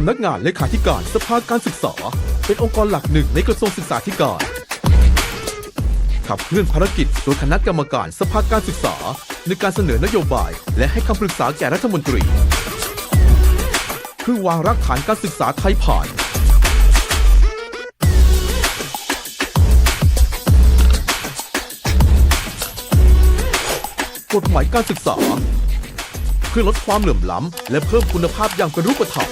ำนักงานเลขาธิการสภาการศึกษาเป็นองค์กรหลักหนึ่งในกระทรวงศึกษาธิการขับเคลื่อนภารกิจโดยคณะกรรมการสภาการศึกษาในการเสนอนโยบายและให้คำปรึกษาแก่รัฐมนตรีเพื่อวางรากฐานการศึกษาไทยผ่านกฎหมายการศึกษาเพื่อลดความเหลื่อมล้ำและเพิ่มคุณภาพอย่างเป็นรูปธรรม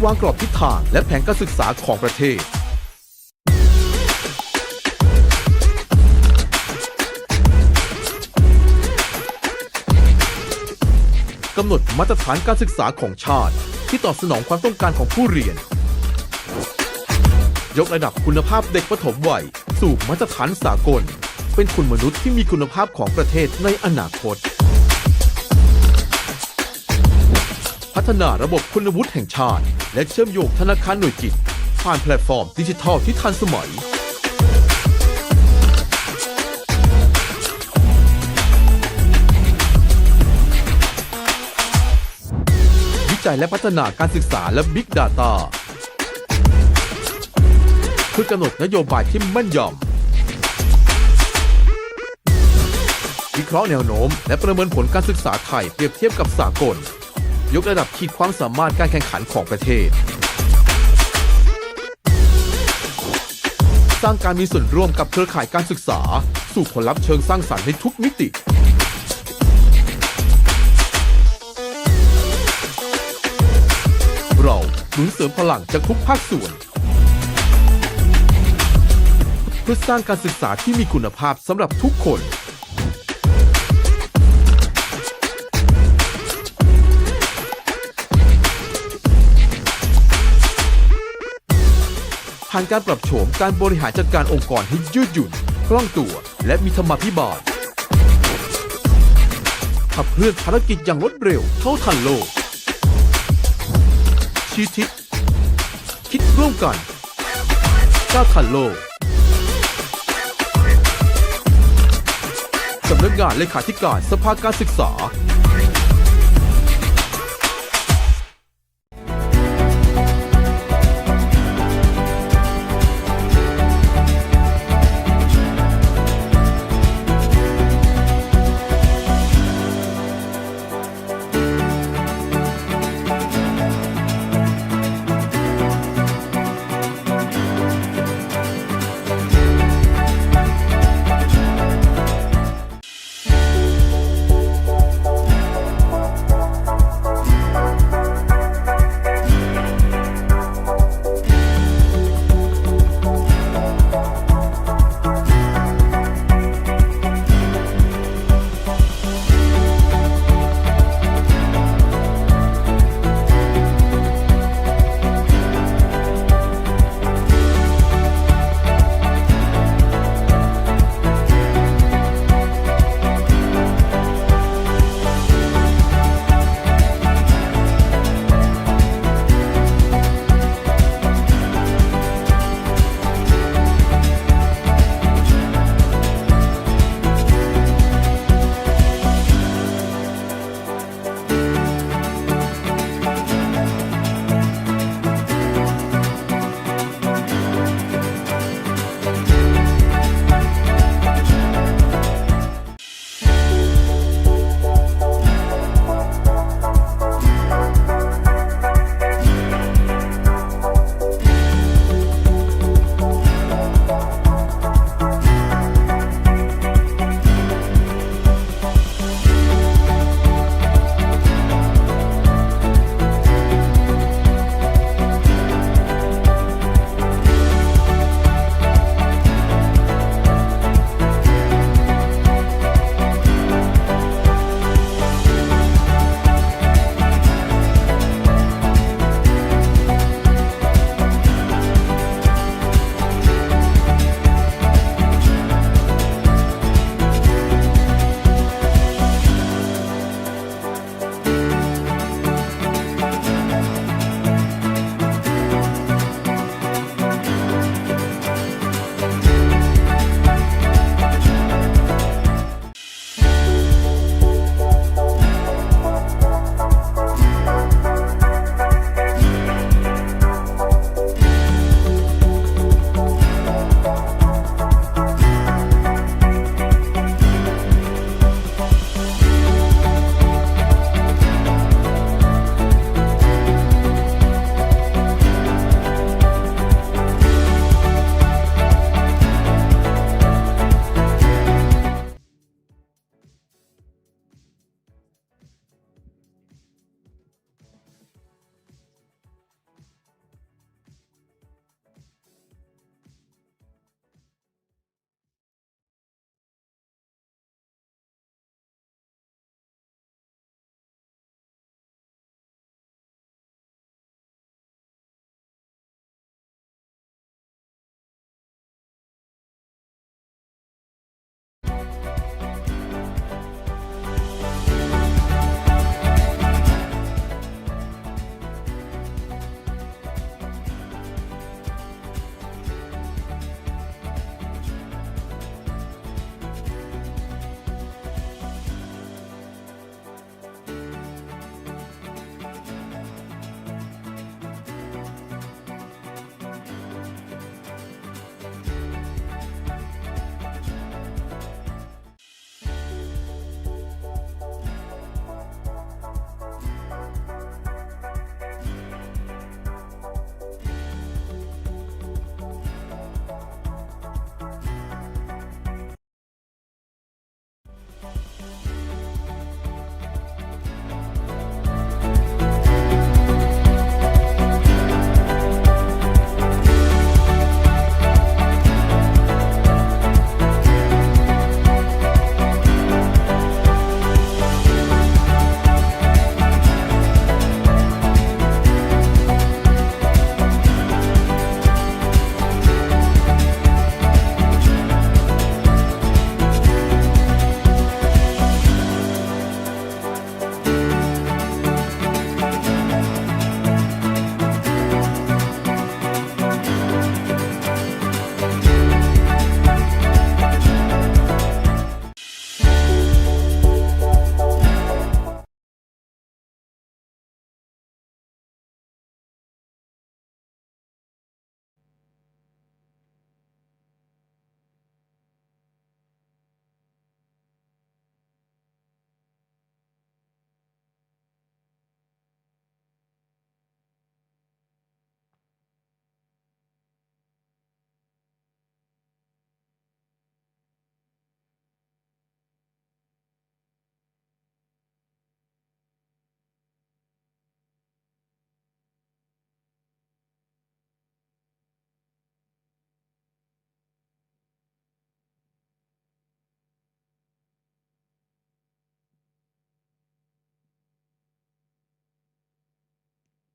วางกรอบทิศทางและแผนการศึกษาของประเทศกำหนดมาตรฐานการศึกษาของชาติที่ตอบสนองความต้องการของผู้เรียนยกระดับคุณภาพเด็กปฐมวัยสู่มาตรฐานสากลเป็นคนมนุษย์ที่มีคุณภาพของประเทศในอนาคตพัฒนาระบบคุณวุฒิแห่งชาติและเชื่อมโยงธนาคารหน่วยกิจผ่านแพลตฟอร์มดิจิทัลที่ทันสมัยวิจัยและพัฒนาการศึกษาและ Big Data เพื่อกำหนดนโยบายที่แม่นยำวิเคราะห์แนวโน้มและประเมินผลการศึกษาไทยเปรียบเทียบกับสากลยกระดับขีดความสามารถการแข่งขันของประเทศสร้างการมีส่วนร่วมกับเครือข่ายการศึกษาสู่ผลลัพธ์เชิงสร้างสรรค์ในทุกมิติเราหนุนเสริมพลังจากทุกภาคส่วนเพื่อสร้างการศึกษาที่มีคุณภาพสำหรับทุกคนผ่านการปรับโฉมการบริหารจัดการองค์กรให้ยืดหยุ่นคล่องตัวและมีธรรมาภิบาลขับเคลื่อนภารกิจอย่างรวดเร็วเท่าทันโลกชี้ทิศคิดร่วมกันก้าวทันโลกสำนักงานเลขาธิการสภาการศึกษา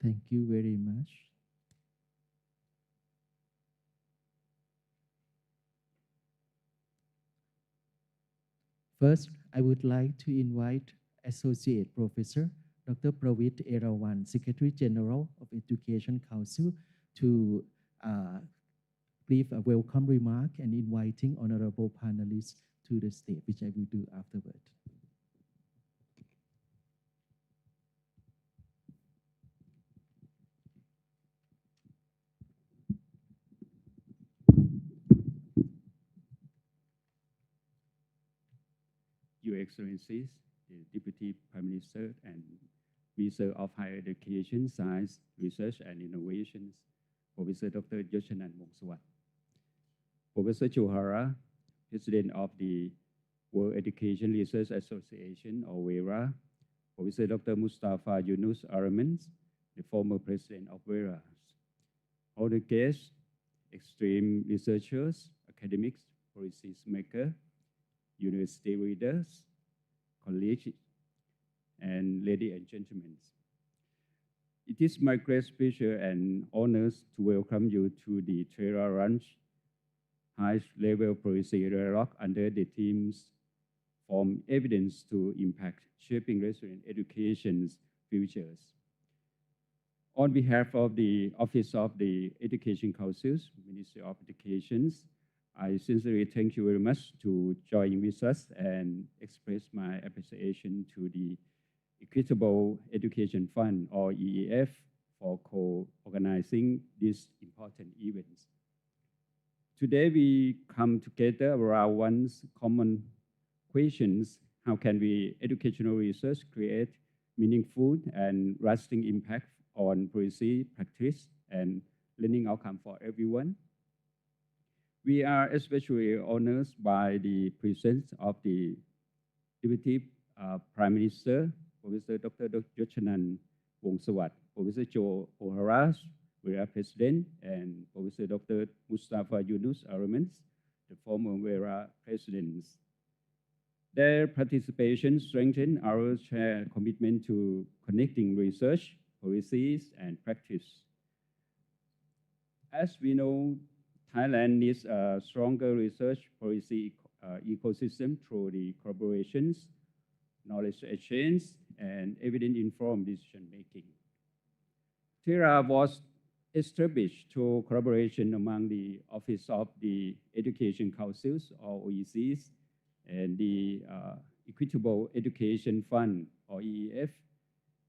Thank you very much. First, I would like to invite Associate Professor Dr. Prof. Erawan, Secretary General of Education Council, to give a welcome remark and inviting honorable panelists to the stage, which I will do afterward. Your Excellencies, the Deputy Prime Minister and Minister of Higher Education, Science, Research and Innovations, Professor Dr. Yos Chon, Professor Johara, President of the World Education Research Association, or WERA, Professor Dr. Mustafa Yunus Eryaman, the former President of WERA, all the guests, extreme researchers, academics, policy makers, university leaders, colleagues, and ladies and gentlemen. It is my great pleasure and honor to welcome you to the THERA Lunch high-level policy dialogue under the themes From Evidence to Impact, Shaping Resilient Education's Futures. On behalf of the Office of the Education Councils, Ministry of Education, I sincerely thank you very much to join with us and express my appreciation to the Equitable Education Fund, or EEF, for co-organizing this important event. Today we come together around one common question: how can we educational research create meaningful and lasting impact on policy, practice, and learning outcome for everyone? We are especially honored by the presence of the Deputy Prime Minister, Professor Dr. Yos Chon, Professor Joe O'Hara, WERA President, and Professor Dr. Mustafa Yunus Eryaman, the former WERA President. Their participation strengthens our shared commitment to connecting research, policies, and practice. As we know, Thailand needs a stronger research policy ecosystem through the collaborations, knowledge exchange, and evidence-informed decision-making. THERA was established through collaboration among the Office of the Education Councils, or OECs, and the Equitable Education Fund, or EEF,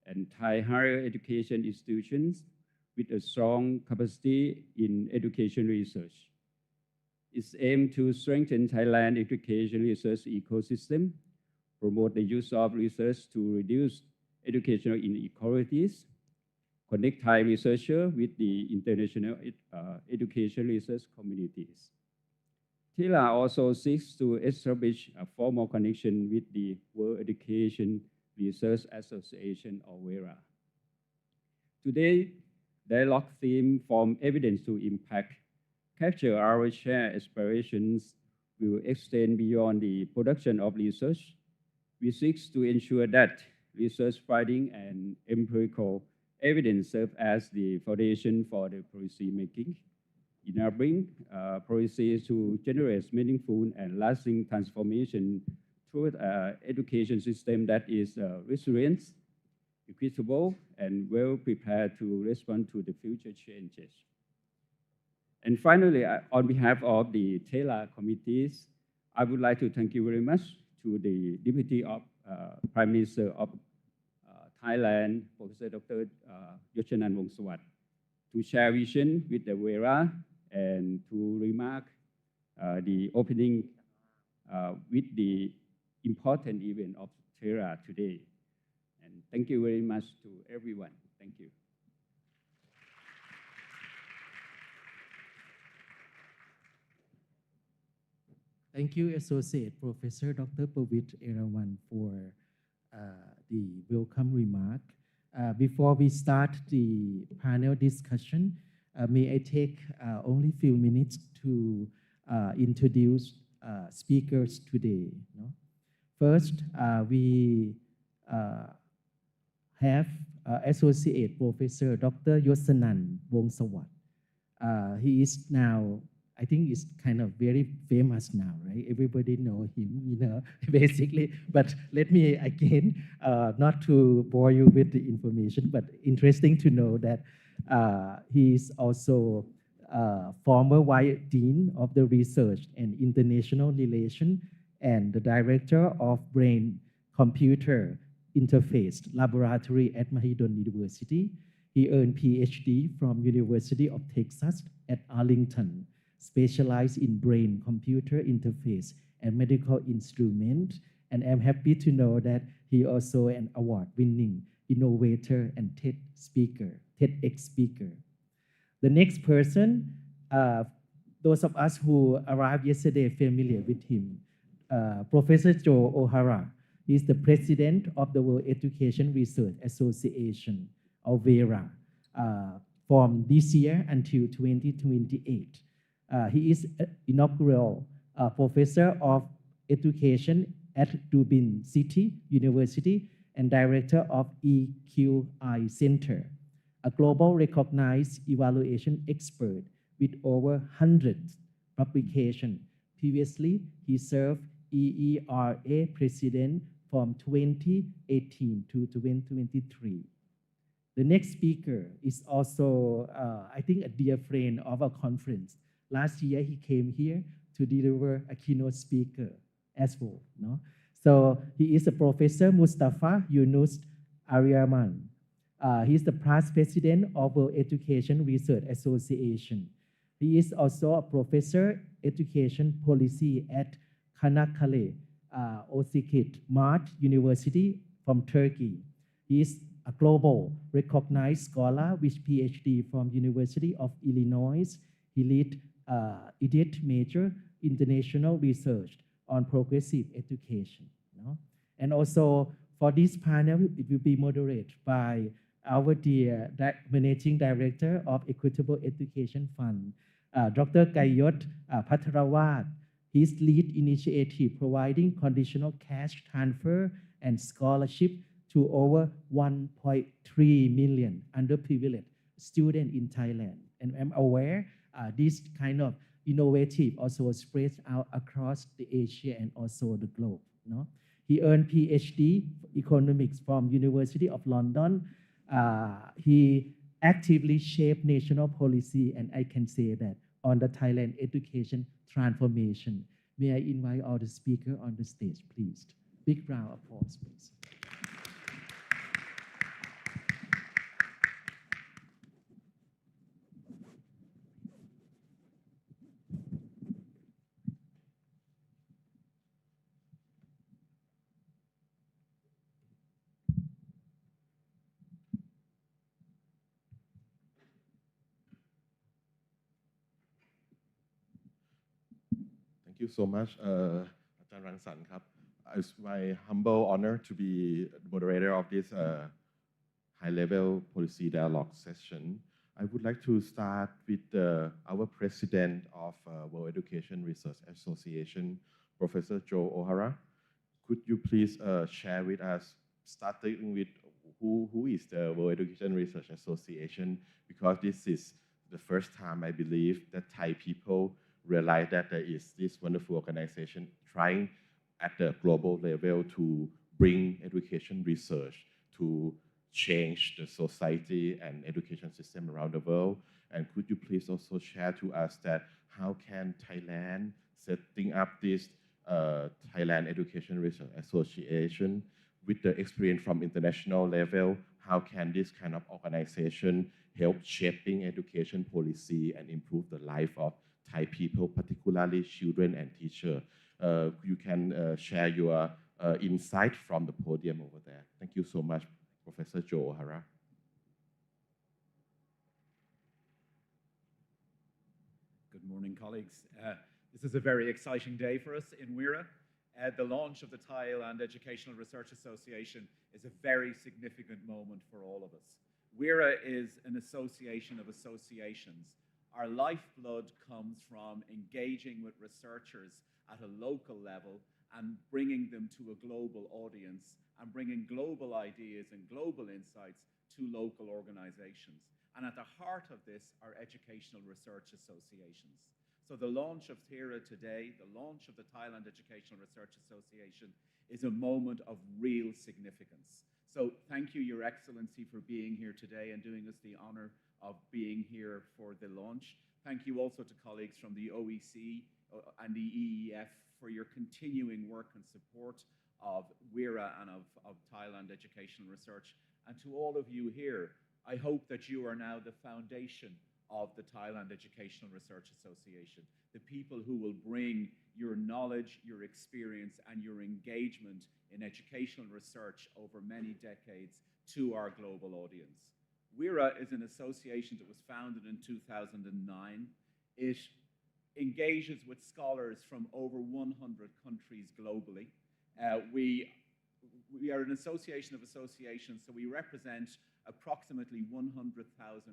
and Thai higher education institutions with a strong capacity in education research. Its aim to strengthen Thailand education research ecosystem, promote the use of research to reduce educational inequalities, connect Thai researchers with the international education research communities. THERA also seeks to establish a formal connection with the World Education Research Association, or WERA. Today, dialogue theme From Evidence to Impact capture our shared aspirations will extend beyond the production of research. We seek to ensure that research finding and empirical evidence serve as the foundation for the policy making, enabling policies to generate meaningful and lasting transformation through an education system that is resilient, equitable, and well prepared to respond to the future changes. And finally, on behalf of the THERA committees, I would like to thank you very much to the Deputy Prime Minister of Thailand, Professor Dr. Yos Chon, to share vision with the WERA and to remark the opening with the important event of THERA today. And thank you very much to everyone. Thank you. Thank you, Associate Professor Dr. Prof. Erawan, for the welcome remark. Before we start the panel discussion, may I take only a few minutes to introduce speakers today. No? First, we have Associate Professor Dr. ยศนันท์วงศ์สวัสดิ์ he is now I think he's kind of very famous now, right? Everybody know him, basically. But let me again, not to bore you with the information, but interesting to know that he's also former Vice Dean of the Research and International Relations and the Director of Brain Computer Interface Laboratory at Mahidol University. He earned PhD from University of Texas at Arlington, specialized in brain-computer interface and medical instrument. And I'm happy to know that he also an award-winning innovator and TEDx speaker. The next person, those of us who arrived yesterday familiar with him, Professor Joe O'Hara. He is the president of the World Education Research Association, or THERA, from this year until 2028. He is inaugural professor of education at Dublin City University and director of EQI Center, a global recognized evaluation expert with over 100 publications. Previously, he served EERA president from 2018 to 2023. The next speaker is also, I think, a dear friend of our conference. Last year, he came here to deliver a keynote speaker as well. No? So he is a Professor Mustafa Yunus Eryaman. He is the past president of World Education Research Association. He is also a professor education policy at Kanakkale Osikit Mart University from Turkey. He is a global recognized scholar with PhD from University of Illinois. He lead EDIT major international research on progressive education. No? And also for this panel, it will be moderated by our dear Managing Director of Equitable Education Fund, Dr. ไกรยศ Patharawat. His lead initiative providing conditional cash transfer and scholarship to over 1.3 million underprivileged students in Thailand. And I'm aware this kind of innovative also spreads out across the Asia and also the globe. No? He earned PhD economics from University of London. He actively shaped national policy, and I can say that on the Thailand education transformation. May I invite all the speakers on the stage, please. Big round of applause, please. Thank you so much, Ajahn Rangsan. It's my humble honor to be the moderator of this high-level policy dialogue session. I would like to start with our president of World Education Research Association, Professor Joe O'Hara. Could you please share with us, starting with who is the World Education Research Association? Because this is the first time, I believe, that Thai people realize that there is this wonderful organization trying at the global level to bring education research to change the society and education system around the world. And could you please also share to us that how can Thailand setting up this Thailand Education Research Association with the experience from international level, how can this kind of organization help shaping education policy and improve the life of Thai people, particularly children and teachers? You can share your insight from the podium over there. Thank you so much, Professor Joe O'Hara. Good morning, colleagues. This is a very exciting day for us in WERA. The launch of the Thailand Educational Research Association is a very significant moment for all of us. WERA is an association of associations. Our lifeblood comes from engaging with researchers at a local level and bringing them to a global audience and bringing global ideas and global insights to local organizations. And at the heart of this are educational research associations. So the launch of THERA today, the launch of the Thailand Educational Research Association, is a moment of real significance. So thank you, Your Excellency, for being here today and doing us the honor of being here for the launch. Thank you also to colleagues from the OEC and the EEF for your continuing work and support of WERA and of Thailand Educational Research. And to all of you here, I hope that you are now the foundation of the Thailand Educational Research Association, the people who will bring your knowledge, your experience, and your engagement in educational research over many decades to our global audience. WERA is an association that was founded in 2009. It engages with scholars from over 100 countries globally. We are an association of associations, so we represent approximately 100,000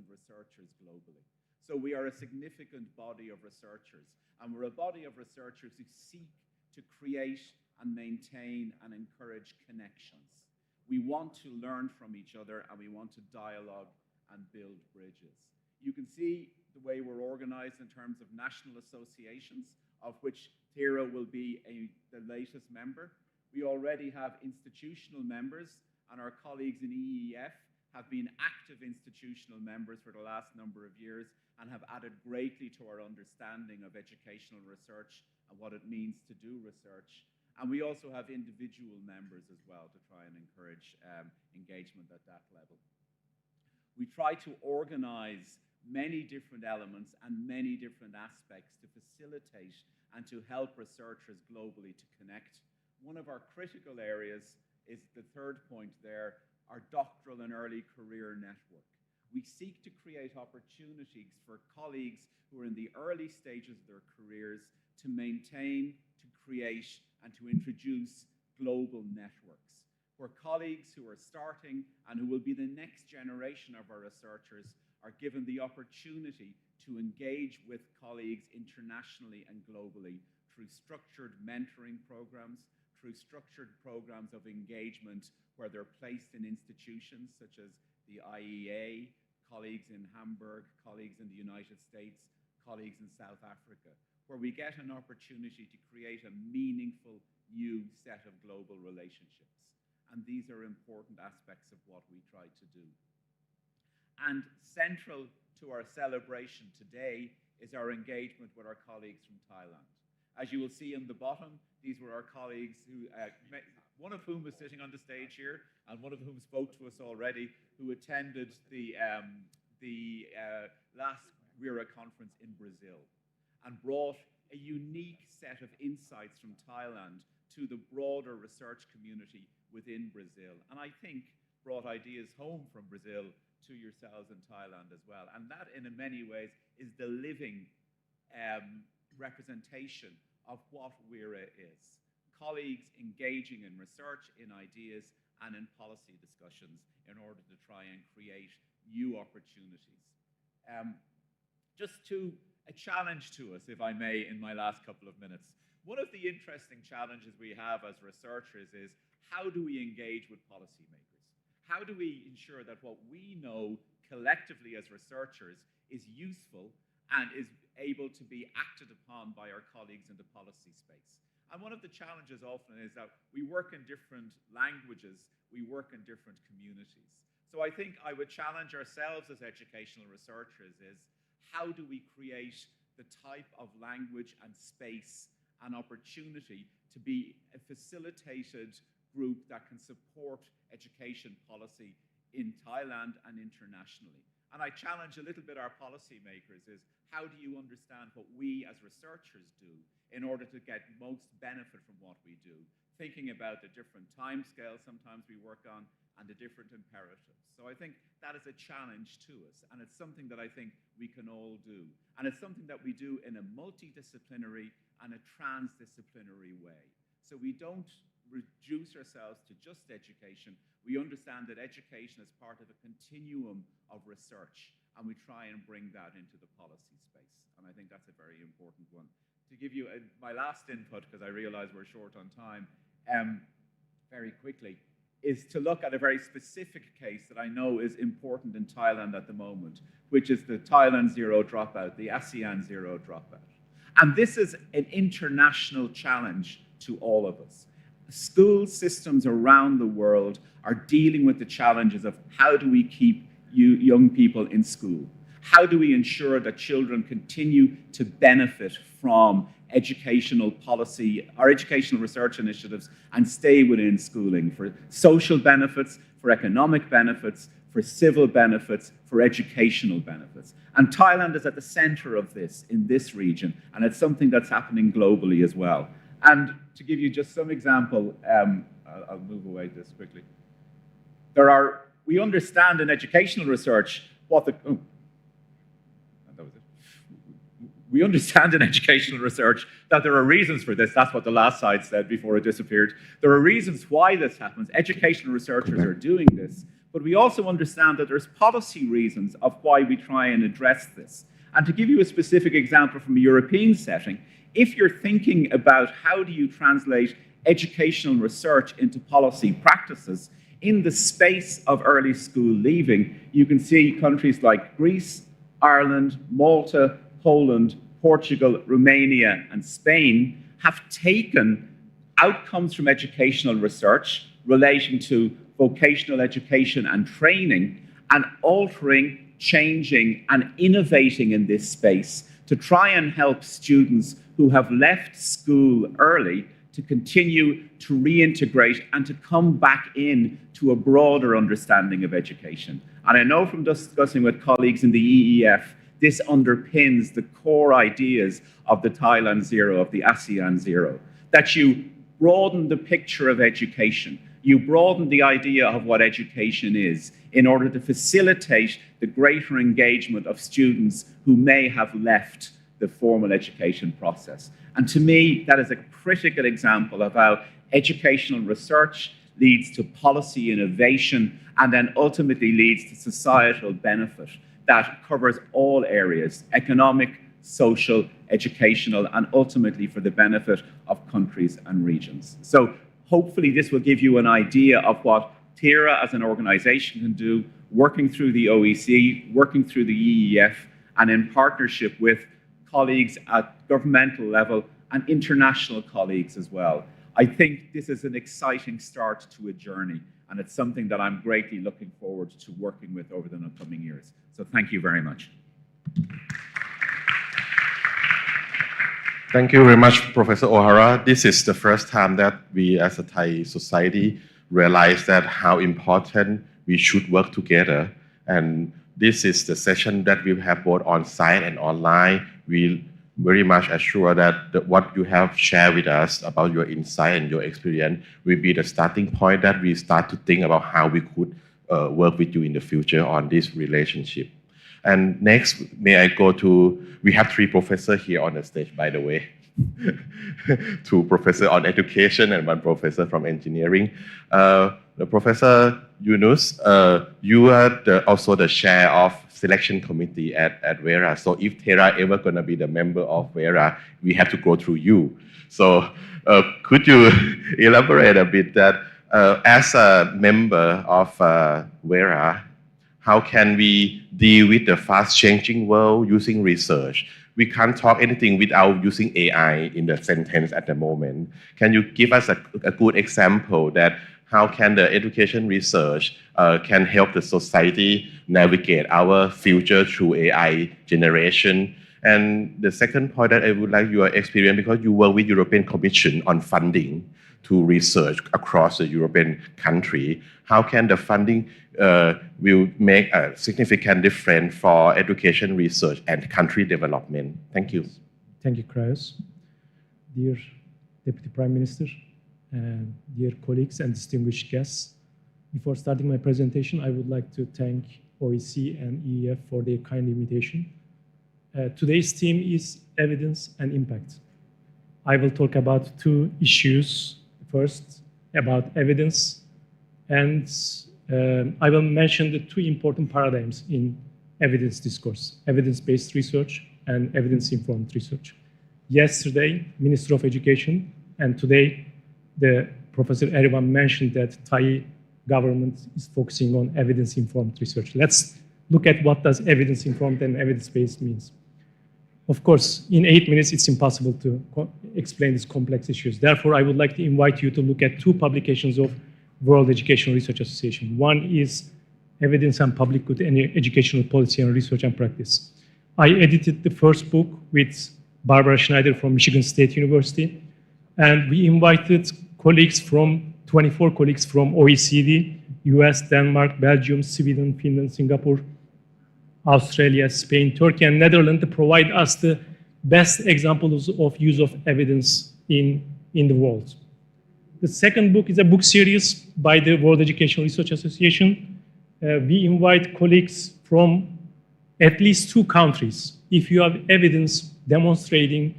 researchers globally. So we are a significant body of researchers, and we're a body of researchers who seek to create and maintain and encourage connections. We want to learn from each other, and we want to dialogue and build bridges. You can see the way we're organized in terms of national associations, of which THERA will be the latest member. We already have institutional members, and our colleagues in EEF have been active institutional members for the last number of years and have added greatly to our understanding of educational research and what it means to do research. And we also have individual members as well to try and encourage engagement at that level. We try to organize many different elements and many different aspects to facilitate and to help researchers globally to connect. One of our critical areas is the third point there, our doctoral and early career network. We seek to create opportunities for colleagues who are in the early stages of their careers to maintain, to create, and to introduce global networks, where colleagues who are starting and who will be the next generation of our researchers are given the opportunity to engage with colleagues internationally and globally through structured mentoring programs, through structured programs of engagement where they're placed in institutions such as the IEA, colleagues in Hamburg, colleagues in the United States, colleagues in South Africa, where we get an opportunity to create a meaningful new set of global relationships. And these are important aspects of what we try to do. And central to our celebration today is our engagement with our colleagues from Thailand. As you will see in the bottom, these were our colleagues who, one of whom was sitting on the stage here, and one of whom spoke to us already, who attended the last WERA conference in Brazil, and brought a unique set of insights from Thailand to the broader research community within Brazil, and I think brought ideas home from Brazil to yourselves in Thailand as well. And that, in many ways, is the living representation of what WERA is. Colleagues engaging in research, in ideas, and in policy discussions in order to try and create new opportunities. Just a challenge to us, if I may, in my last couple of minutes. One of the interesting challenges we have as researchers is, how do we engage with policymakers? How do we ensure that what we know collectively as researchers is useful and is able to be acted upon by our colleagues in the policy space? And one of the challenges often is that we work in different languages, we work in different communities. So I think I would challenge ourselves as educational researchers is, how do we create the type of language and space and opportunity to be a facilitated group that can support education policy in Thailand and internationally? And I challenge a little bit our policymakers is, how do you understand what we as researchers do in order to get most benefit from what we do? Thinking about the different timescales sometimes we work on and the different imperatives. So I think that is a challenge to us, and it's something that I think we can all do. And it's something that we do in a multidisciplinary and a transdisciplinary way. So we don't reduce ourselves to just education. We understand that education is part of a continuum of research, and we try and bring that into the policy space. And I think that's a very important one. to give you my last input, because I realize we're short on time, very quickly, is to look at a very specific case that I know is important in Thailand at the moment, which is the Thailand zero dropout, the ASEAN zero dropout. And this is an international challenge to all of us. School systems around the world are dealing with the challenges of how do we keep young people in school? How do we ensure that children continue to benefit from educational policy, our educational research initiatives, and stay within schooling for social benefits, for economic benefits, for civil benefits, for educational benefits. And Thailand is at the center of this in this region, and it's something that's happening globally as well. And to give you just some example, I'll move away this quickly. We understand in educational research what the, we understand in educational research that there are reasons for this. That's what the last slide said before it disappeared. There are reasons why this happens. Educational researchers are doing this. But we also understand that there's policy reasons of why we try and address this. And to give you a specific example from a European setting, if you're thinking about how do you translate educational research into policy practices, in the space of early school leaving, you can see countries like Greece, Ireland, Malta, Poland, Portugal, Romania, and Spain have taken outcomes from educational research relating to vocational education and training and altering, changing, and innovating in this space to try and help students who have left school early to continue to reintegrate and to come back in to a broader understanding of education. And I know from discussing with colleagues in the EEF, this underpins the core ideas of the Thailand Zero, of the ASEAN Zero, that you broaden the picture of education. You broaden the idea of what education is in order to facilitate the greater engagement of students who may have left the formal education process. And to me, that is a critical example of how educational research leads to policy innovation and then ultimately leads to societal benefit that covers all areas, economic, social, educational, and ultimately for the benefit of countries and regions. So hopefully this will give you an idea of what THERA as an organization can do, working through the OEC, working through the EEF, and in partnership with colleagues at governmental level and international colleagues as well. I think this is an exciting start to a journey, and it's something that I'm greatly looking forward to working with over the coming years. So thank you very much. Thank you very much, Professor O'Hara. This is the first time that we as a Thai society realize that how important we should work together. And this is the session that we have both on site and online. We very much assure that what you have shared with us about your insight and your experience will be the starting point that we start to think about how we could work with you in the future on this relationship. And next, may I go to, we have 3 professors here on the stage, by the way. 2 professors on education and 1 professor from engineering. The Professor Yunus, you are also the chair of selection committee at THERA. So if THERA ever going to be the member of THERA, we have to go through you. So could you elaborate a bit that as a member of THERA, how can we deal with the fast-changing world using research? We can't talk anything without using AI in the sentence at the moment. Can you give us a good example that how can the education research can help the society navigate our future through AI generation? And the second point that I would like your experience, because you work with European Commission on funding to research across the European country, how can the funding will make a significant difference for education research and country development? Thank you. Thank you, Krayos. Dear Deputy Prime Minister, dear colleagues and distinguished guests, before starting my presentation, I would like to thank OEC and EEF for their kind invitation. Today's theme is evidence and impact. I will talk about 2 issues. First, about evidence, and I will mention the 2 important paradigms in evidence discourse: evidence-based research and evidence-informed research. yesterday, Minister of Education, and today, the Professor Eryaman mentioned that Thai government is focusing on evidence-informed research. Let's look at what does evidence-informed and evidence-based means. Of course, in 8 minutes, it's impossible to explain these complex issues. Therefore, I would like to invite you to look at 2 publications of World Educational Research Association. One is Evidence and Public Good in Educational Policy and Research and Practice. I edited the first book with Barbara Schneider from Michigan State University, and we invited 24 colleagues from OECD, US, Denmark, Belgium, Sweden, Finland, Singapore, Australia, Spain, Turkey, and Netherlands to provide us the best examples of use of evidence in the world. The second book is a book series by the World Educational Research Association. We invite colleagues from at least 2 countries. If you have evidence demonstrating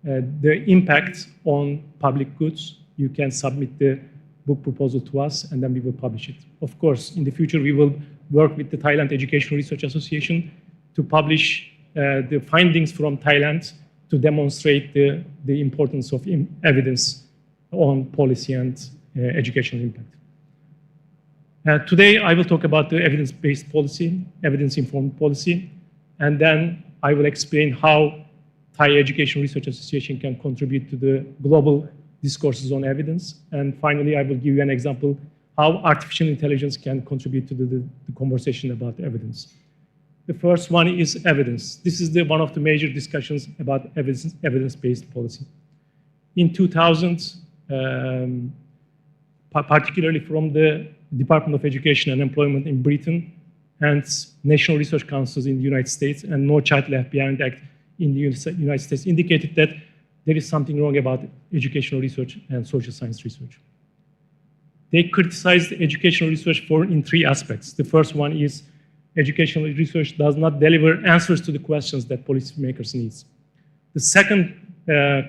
the impact on public goods, you can submit the book proposal to us, and then we will publish it. Of course, in the future, we will work with the Thailand Educational Research Association to publish the findings from Thailand to demonstrate the importance of evidence on policy and educational impact. Today, I will talk about the evidence-based policy, evidence-informed policy, and then I will explain how Thai Educational Research Association can contribute to the global discourses on evidence. And finally, I will give you an example how artificial intelligence can contribute to the conversation about evidence. The first one is evidence. This is one of the major discussions about evidence-based policy. In 2000, particularly from the Department of Education and Employment in Britain and National Research Councils in the United States and No Child Left Behind Act in the United States indicated that there is something wrong about educational research and social science research. They criticized educational research in 3 aspects. The first one is educational research does not deliver answers to the questions that policymakers need. The second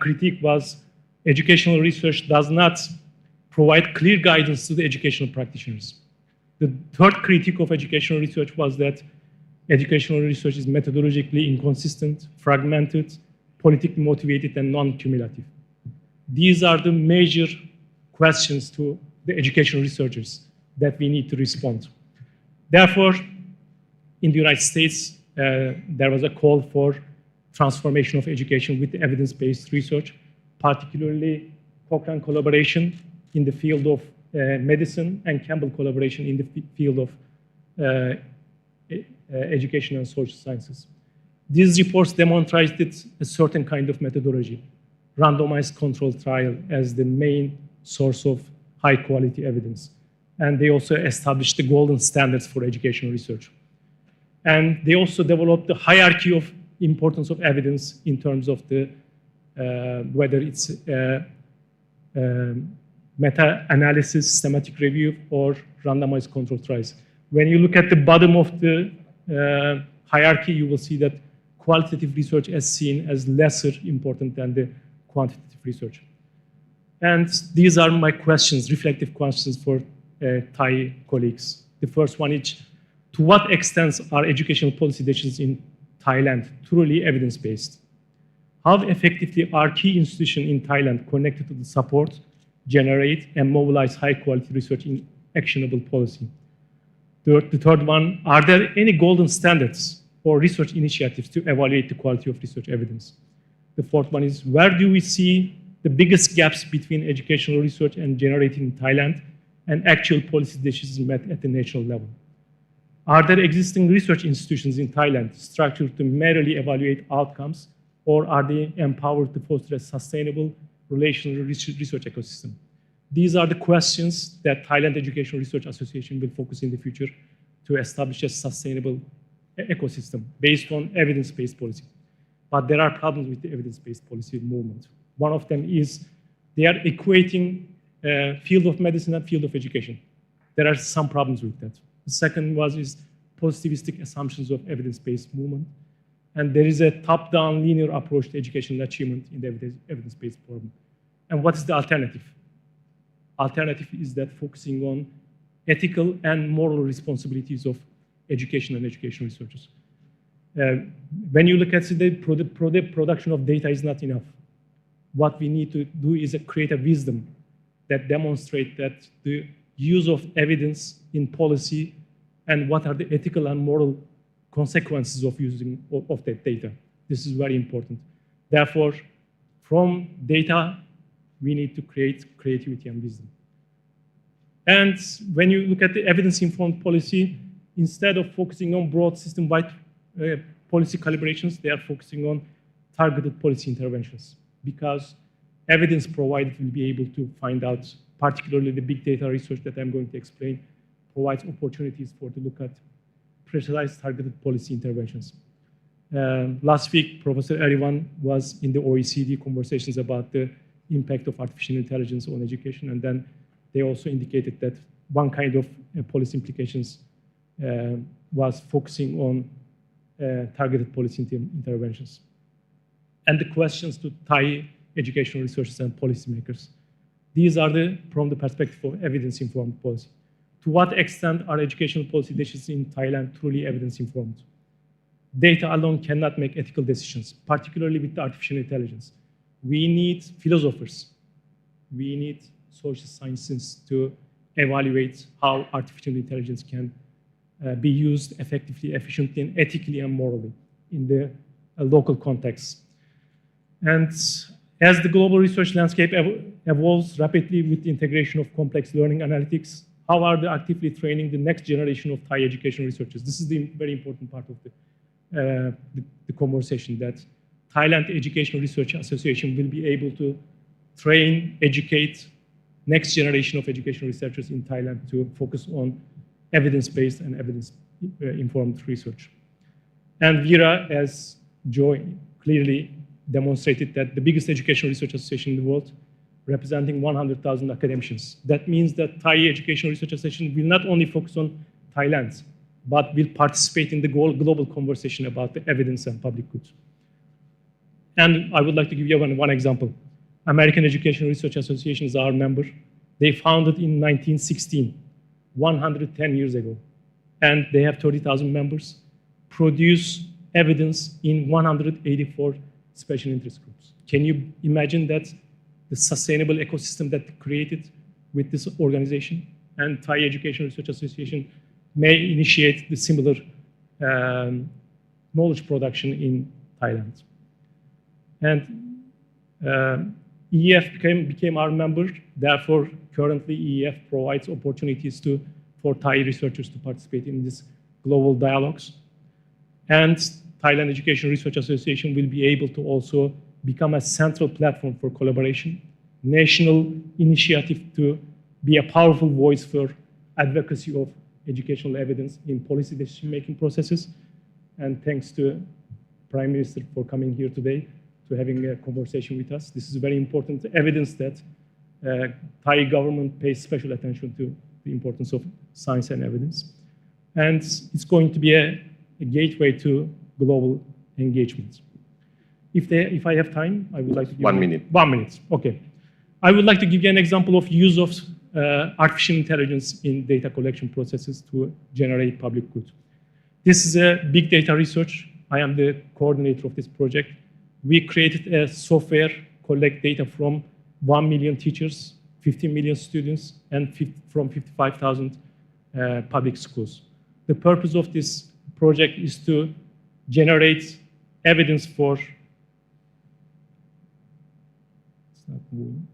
critique was educational research does not provide clear guidance to the educational practitioners. The third critique of educational research was that educational research is methodologically inconsistent, fragmented, politically motivated, and non-cumulative. These are the major questions to the educational researchers that we need to respond. Therefore, in the United States, there was a call for transformation of education with evidence-based research, particularly Cochrane collaboration in the field of medicine and Campbell collaboration in the field of education and social sciences. These reports demonstrated a certain kind of methodology, randomized controlled trial as the main source of high-quality evidence. And they also established the golden standards for educational research. And they also developed the hierarchy of importance of evidence in terms of the whether it's meta-analysis, systematic review, or randomized controlled trials. When you look at the bottom of the hierarchy, you will see that qualitative research is seen as lesser important than the quantitative research. And these are my questions, reflective questions for Thai colleagues. The first one is, to what extent are educational policy decisions in Thailand truly evidence-based? How effectively are key institutions in Thailand connected to the support, generate, and mobilize high-quality research in actionable policy? The third one, are there any golden standards or research initiatives to evaluate the quality of research evidence? The fourth one is, where do we see the biggest gaps between educational research and generating in Thailand and actual policy decisions met at the national level? Are there existing research institutions in Thailand structured to merely evaluate outcomes, or are they empowered to foster a sustainable relational research ecosystem? These are the questions that Thailand Educational Research Association will focus in the future to establish a sustainable ecosystem based on evidence-based policy. But there are problems with the evidence-based policy movement. One of them is they are equating field of medicine and field of education. There are some problems with that. The second is positivistic assumptions of evidence-based movement. And there is a top-down linear approach to educational achievement in the evidence-based problem. And what is the alternative? Alternative is that focusing on ethical and moral responsibilities of education and educational researchers. When you look at the production of data is not enough. what we need to do is create a wisdom that demonstrates that the use of evidence in policy and what are the ethical and moral consequences of using of that data. This is very important. Therefore, from data, we need to create creativity and wisdom. And when you look at the evidence-informed policy, instead of focusing on broad system-wide policy calibrations, they are focusing on targeted policy interventions, because evidence provided will be able to find out, particularly the big data research that I'm going to explain, provides opportunities for to look at precise targeted policy interventions. Last week, Professor Eryaman was in the OECD conversations about the impact of artificial intelligence on education, and then they also indicated that one kind of policy implications was focusing on targeted policy interventions. And the questions to Thai educational researchers and policymakers. These are from the perspective of evidence-informed policy. To what extent are educational policy decisions in Thailand truly evidence-informed? Data alone cannot make ethical decisions, particularly with artificial intelligence. We need philosophers. We need social sciences to evaluate how artificial intelligence can be used effectively, efficiently, and ethically and morally in the local context. And as the global research landscape evolves rapidly with the integration of complex learning analytics, how are they actively training the next generation of Thai education researchers? This is the very important part of the conversation, that Thailand Educational Research Association will be able to train, educate next generation of educational researchers in Thailand to focus on evidence-based and evidence-informed research. And THERA, as Joe clearly demonstrated, that the biggest educational research association in the world, representing 100,000 academicians. That means that Thai Educational Research Association will not only focus on Thailand, but will participate in the global conversation about the evidence and public good. And I would like to give you one example. American Educational Research Association is our member. They founded in 1916, 110 years ago. And they have 30,000 members, produce evidence in 184 special interest groups. Can you imagine that the sustainable ecosystem that created with this organization? And Thai Educational Research Association may initiate the similar knowledge production in Thailand. And EEF became our member. Therefore, currently EEF provides opportunities for Thai researchers to participate in these global dialogues. And Thailand Educational Research Association will be able to also become a central platform for collaboration, national initiative to be a powerful voice for advocacy of educational evidence in policy decision-making processes. And thanks to Prime Minister for coming here today to having a conversation with us. This is very important evidence that Thai government pays special attention to the importance of science and evidence. And it's going to be a gateway to global engagement. If I have time, I would like to give 1 minute. 1 minute, okay. I would like to give you an example of use of artificial intelligence in data collection processes to generate public good. This is a big data research. I am the coordinator of this project. We created a software, collect data from 1 million teachers, 15 million students, and from 55,000 public schools. The purpose of this project is to generate evidence for, it's not moving.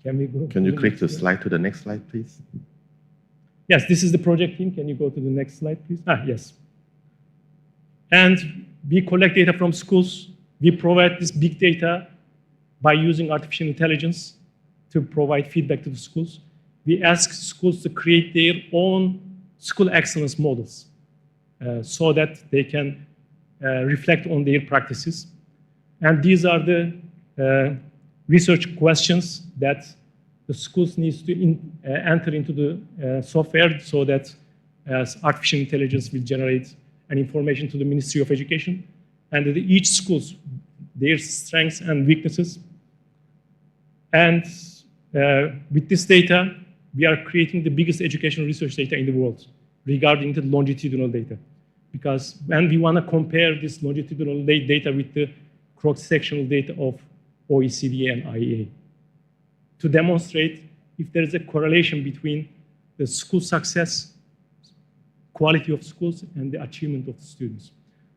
Can we go? Can you click the slide to the next slide, please? Yes, this is the project team. Can you go to the next slide, please? Yes. And we collect data from schools. We provide this big data by using artificial intelligence to provide feedback to the schools. We ask schools to create their own school excellence models so that they can reflect on their practices. And these are the research questions that the schools need to enter into the software so that artificial intelligence will generate an information to the Ministry of Education. And each schools, their strengths and weaknesses. And with this data, we are creating the biggest educational research data in the world regarding the longitudinal data. Because when we want to compare this longitudinal data with the cross-sectional data of OECD and IEA to demonstrate if there is a correlation between the school success, quality of schools, and the achievement of the students.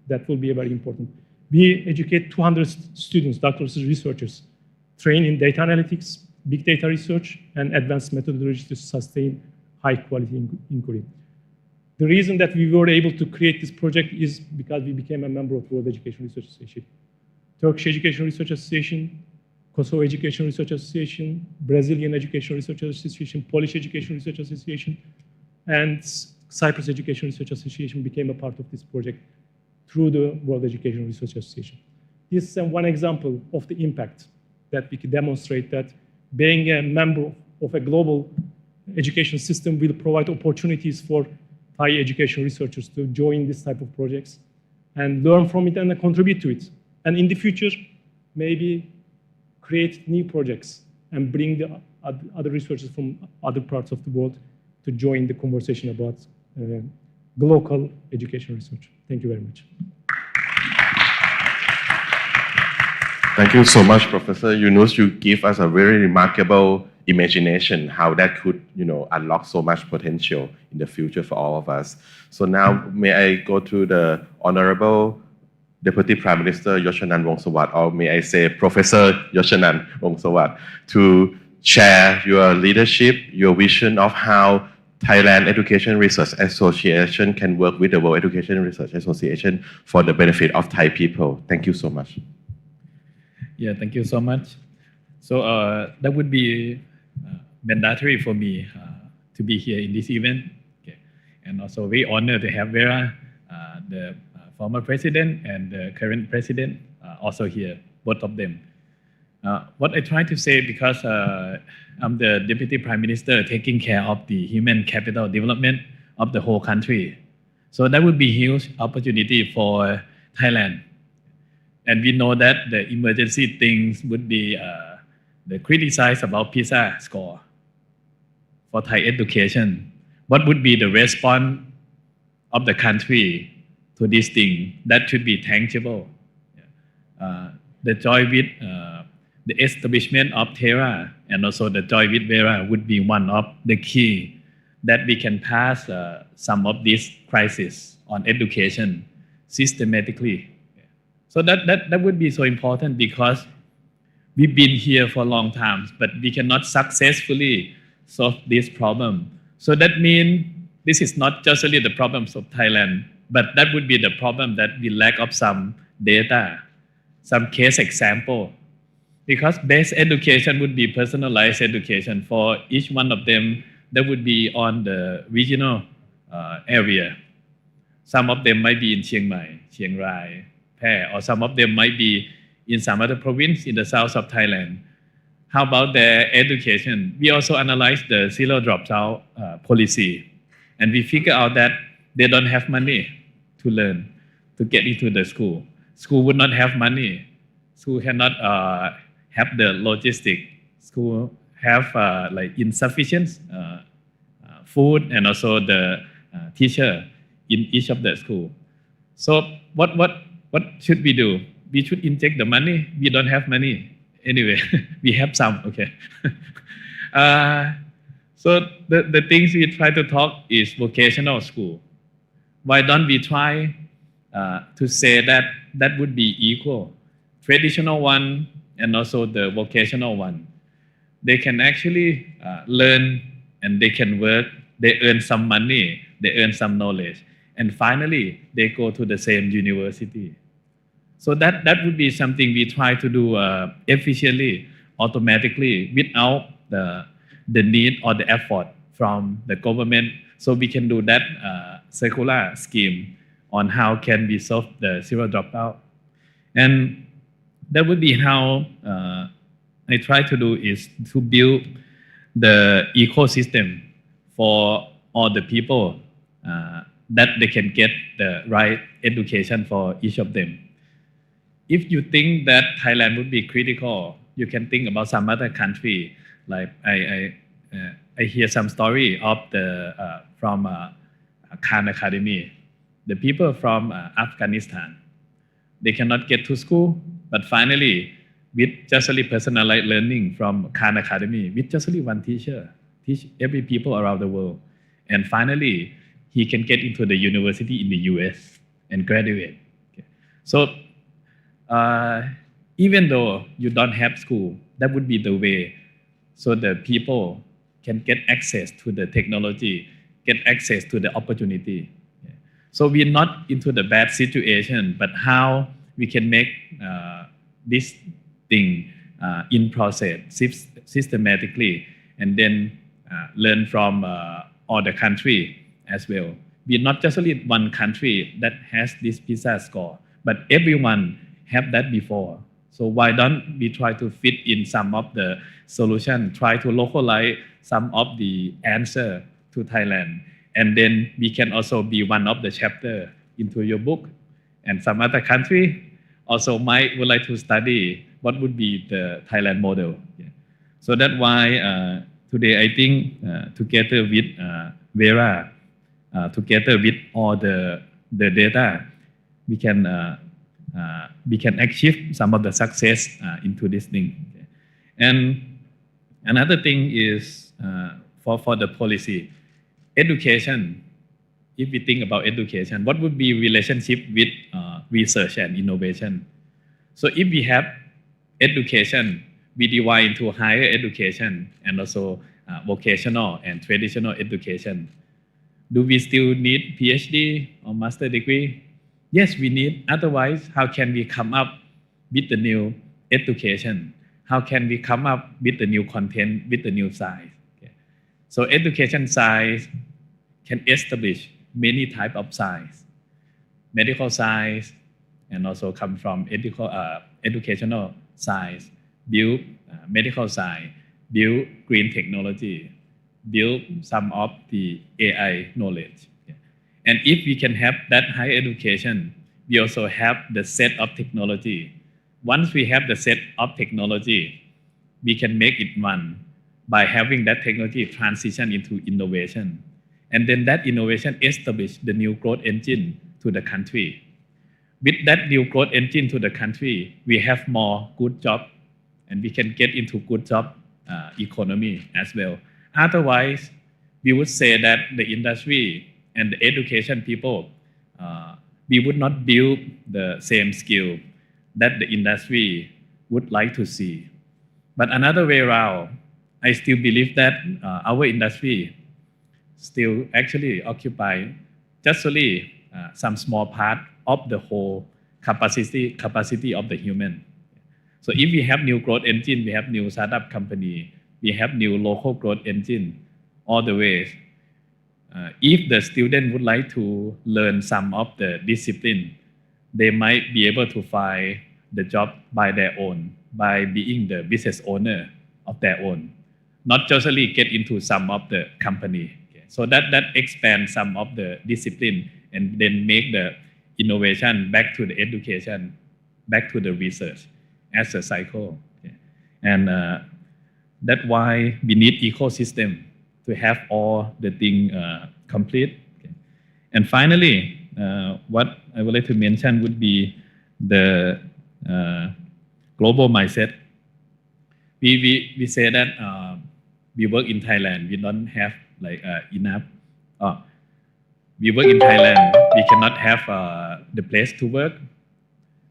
That will be very important. We educate 200 students, doctors, researchers, trained in data analytics, big data research, and advanced methodology to sustain high quality inquiry. The reason that we were able to create this project is because we became a member of World Education Research Association, Turkish Education Research Association, Kosovo Education Research Association, Brazilian Education Research Association, Polish Education Research Association, and Cyprus Education Research Association became a part of this project through the World Education Research Association. This is one example of the impact that we can demonstrate that being a member of a global education system will provide opportunities for Thai education researchers to join this type of projects and learn from it and contribute to it. And in the future, maybe create new projects and bring the other researchers from other parts of the world to join the conversation about global education research. Thank you very much. Thank you so much, Professor Yunus. You give us a very remarkable imagination how that could, unlock so much potential in the future for all of us. So now, may I go to the Honorable Deputy Prime Minister Yศชน Wongsawat, or may I say Professor Yศชน Wongsawat, to share your leadership, your vision of how Thailand Education Research Association can work with the World Education Research Association for the benefit of Thai people. Thank you so much. Yeah, thank you so much. So that would be mandatory for me to be here in this event. Okay. And also very honored to have Vera, the former president and the current president, also here, both of them. What I try to say, because I'm the Deputy Prime Minister taking care of the human capital development of the whole country. So that would be a huge opportunity for Thailand. And we know that the emergency things would be the criticize about PISA score for Thai education. What would be the response of the country to this thing? That should be tangible. The joy with the establishment of THERA and also the joy with VERA would be one of the key that we can pass some of these crises on education systematically. So that would be so important because we've been here for a long time, but we cannot successfully solve this problem. So that means this is not just only the problems of Thailand, but that would be the problem that we lack of some data, some case example. Because best education would be personalized education for each one of them. That would be on the regional area. Some of them might be in Chiang Mai, Chiang Rai, Phrae, or some of them might be in some other province in the south of Thailand. How about their education? We also analyze the zero dropout policy, and we figure out that they don't have money to learn, to get into the school. School would not have money. School cannot have the logistic. School have like insufficient food and also the teacher in each of the school. So what should we do? We should inject the money. We don't have money anyway. We have some, okay. So the things we try to talk is vocational school. Why don't we try to say that would be equal? Traditional one and also the vocational one. They can actually learn and they can work. They earn some money. They earn some knowledge. And finally, they go to the same university. So that would be something we try to do efficiently, automatically, without the need or the effort from the government. So we can do that circular scheme on how can we solve the zero dropout. And that would be how I try to do is to build the ecosystem for all the people that they can get the right education for each of them. If you think that Thailand would be critical, you can think about some other country. Like I hear some story of the from Khan Academy. The people from Afghanistan, they cannot get to school, But finally, with just only personalized learning from Khan Academy, with just only one teacher, teach every people around the world. And finally, he can get into the university in the US and graduate. Okay. So even though you don't have school, that would be the way so the people can get access to the technology, get access to the opportunity. Okay. So we're not into the bad situation, but how we can make this thing in process systematically and then learn from all the country as well. We're not just only one country that has this PISA score, but everyone have that before. So why don't we try to fit in some of the solution, try to localize some of the answer to Thailand, and then we can also be one of the chapter into your book. And some other country also would like to study what would be the Thailand model. Yeah. So that's why today I think together with THERA, together with all the data, we can achieve some of the success into this thing. Okay. And another thing is for the policy, education. If we think about education, what would be relationship with research and innovation? So if we have education, we divide into higher education and also vocational and traditional education. Do we still need PhD or master degree? Yes, we need. Otherwise, how can we come up with the new education? How can we come up with the new content, with the new science? Okay. So education science can establish many types of science, medical science, and also come from educational science, build medical science, build green technology, build some of the AI knowledge. Okay. And if we can have that higher education, we also have the set of technology. Once we have the set of technology, we can make it one by having that technology transition into innovation. And then that innovation establish the new growth engine to the country. With that new growth engine to the country, we have more good job and we can get into good job economy as well. Otherwise, we would say that the industry and the education people, we would not build the same skill that the industry would like to see. But another way around, I still believe that our industry still actually occupy just only some small part of the whole capacity of the human. So if we have new growth engine, we have new startup company, we have new local growth engine, all the ways. If the student would like to learn some of the discipline, they might be able to find the job by their own, by being the business owner of their own, not just only get into some of the company. Okay. So that expands some of the discipline and then make the innovation back to the education, back to the research as a cycle. Okay. And that's why we need ecosystem to have all the thing complete. Okay. And finally, what I would like to mention would be the global mindset. We say that we work in Thailand, we don't have like enough. We work in Thailand, we cannot have the place to work.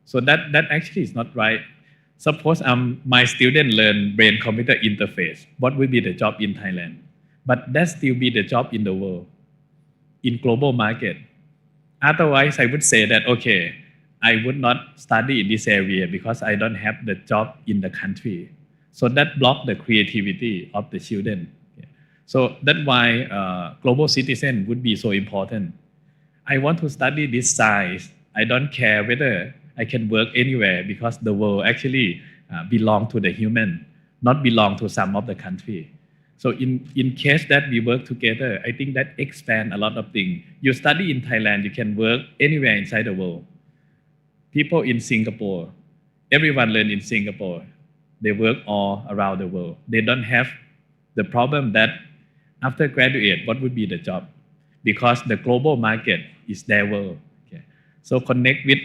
So that actually is not right. Suppose my student learn brain-computer interface, what will be the job in Thailand? But that still be the job in the world, in global market. Otherwise, I would say that, okay, I would not study in this area because I don't have the job in the country. So that block the creativity of the children. Okay. So that's why global citizen would be so important. I want to study this science. I don't care whether I can work anywhere because the world actually belong to the human, not belong to some of the country. So in case that we work together, I think that expand a lot of things. You study in Thailand, you can work anywhere inside the world. People in Singapore, everyone learn in Singapore. They work all around the world. They don't have the problem that after graduate, what would be the job? Because the global market is their world. Okay. So connect with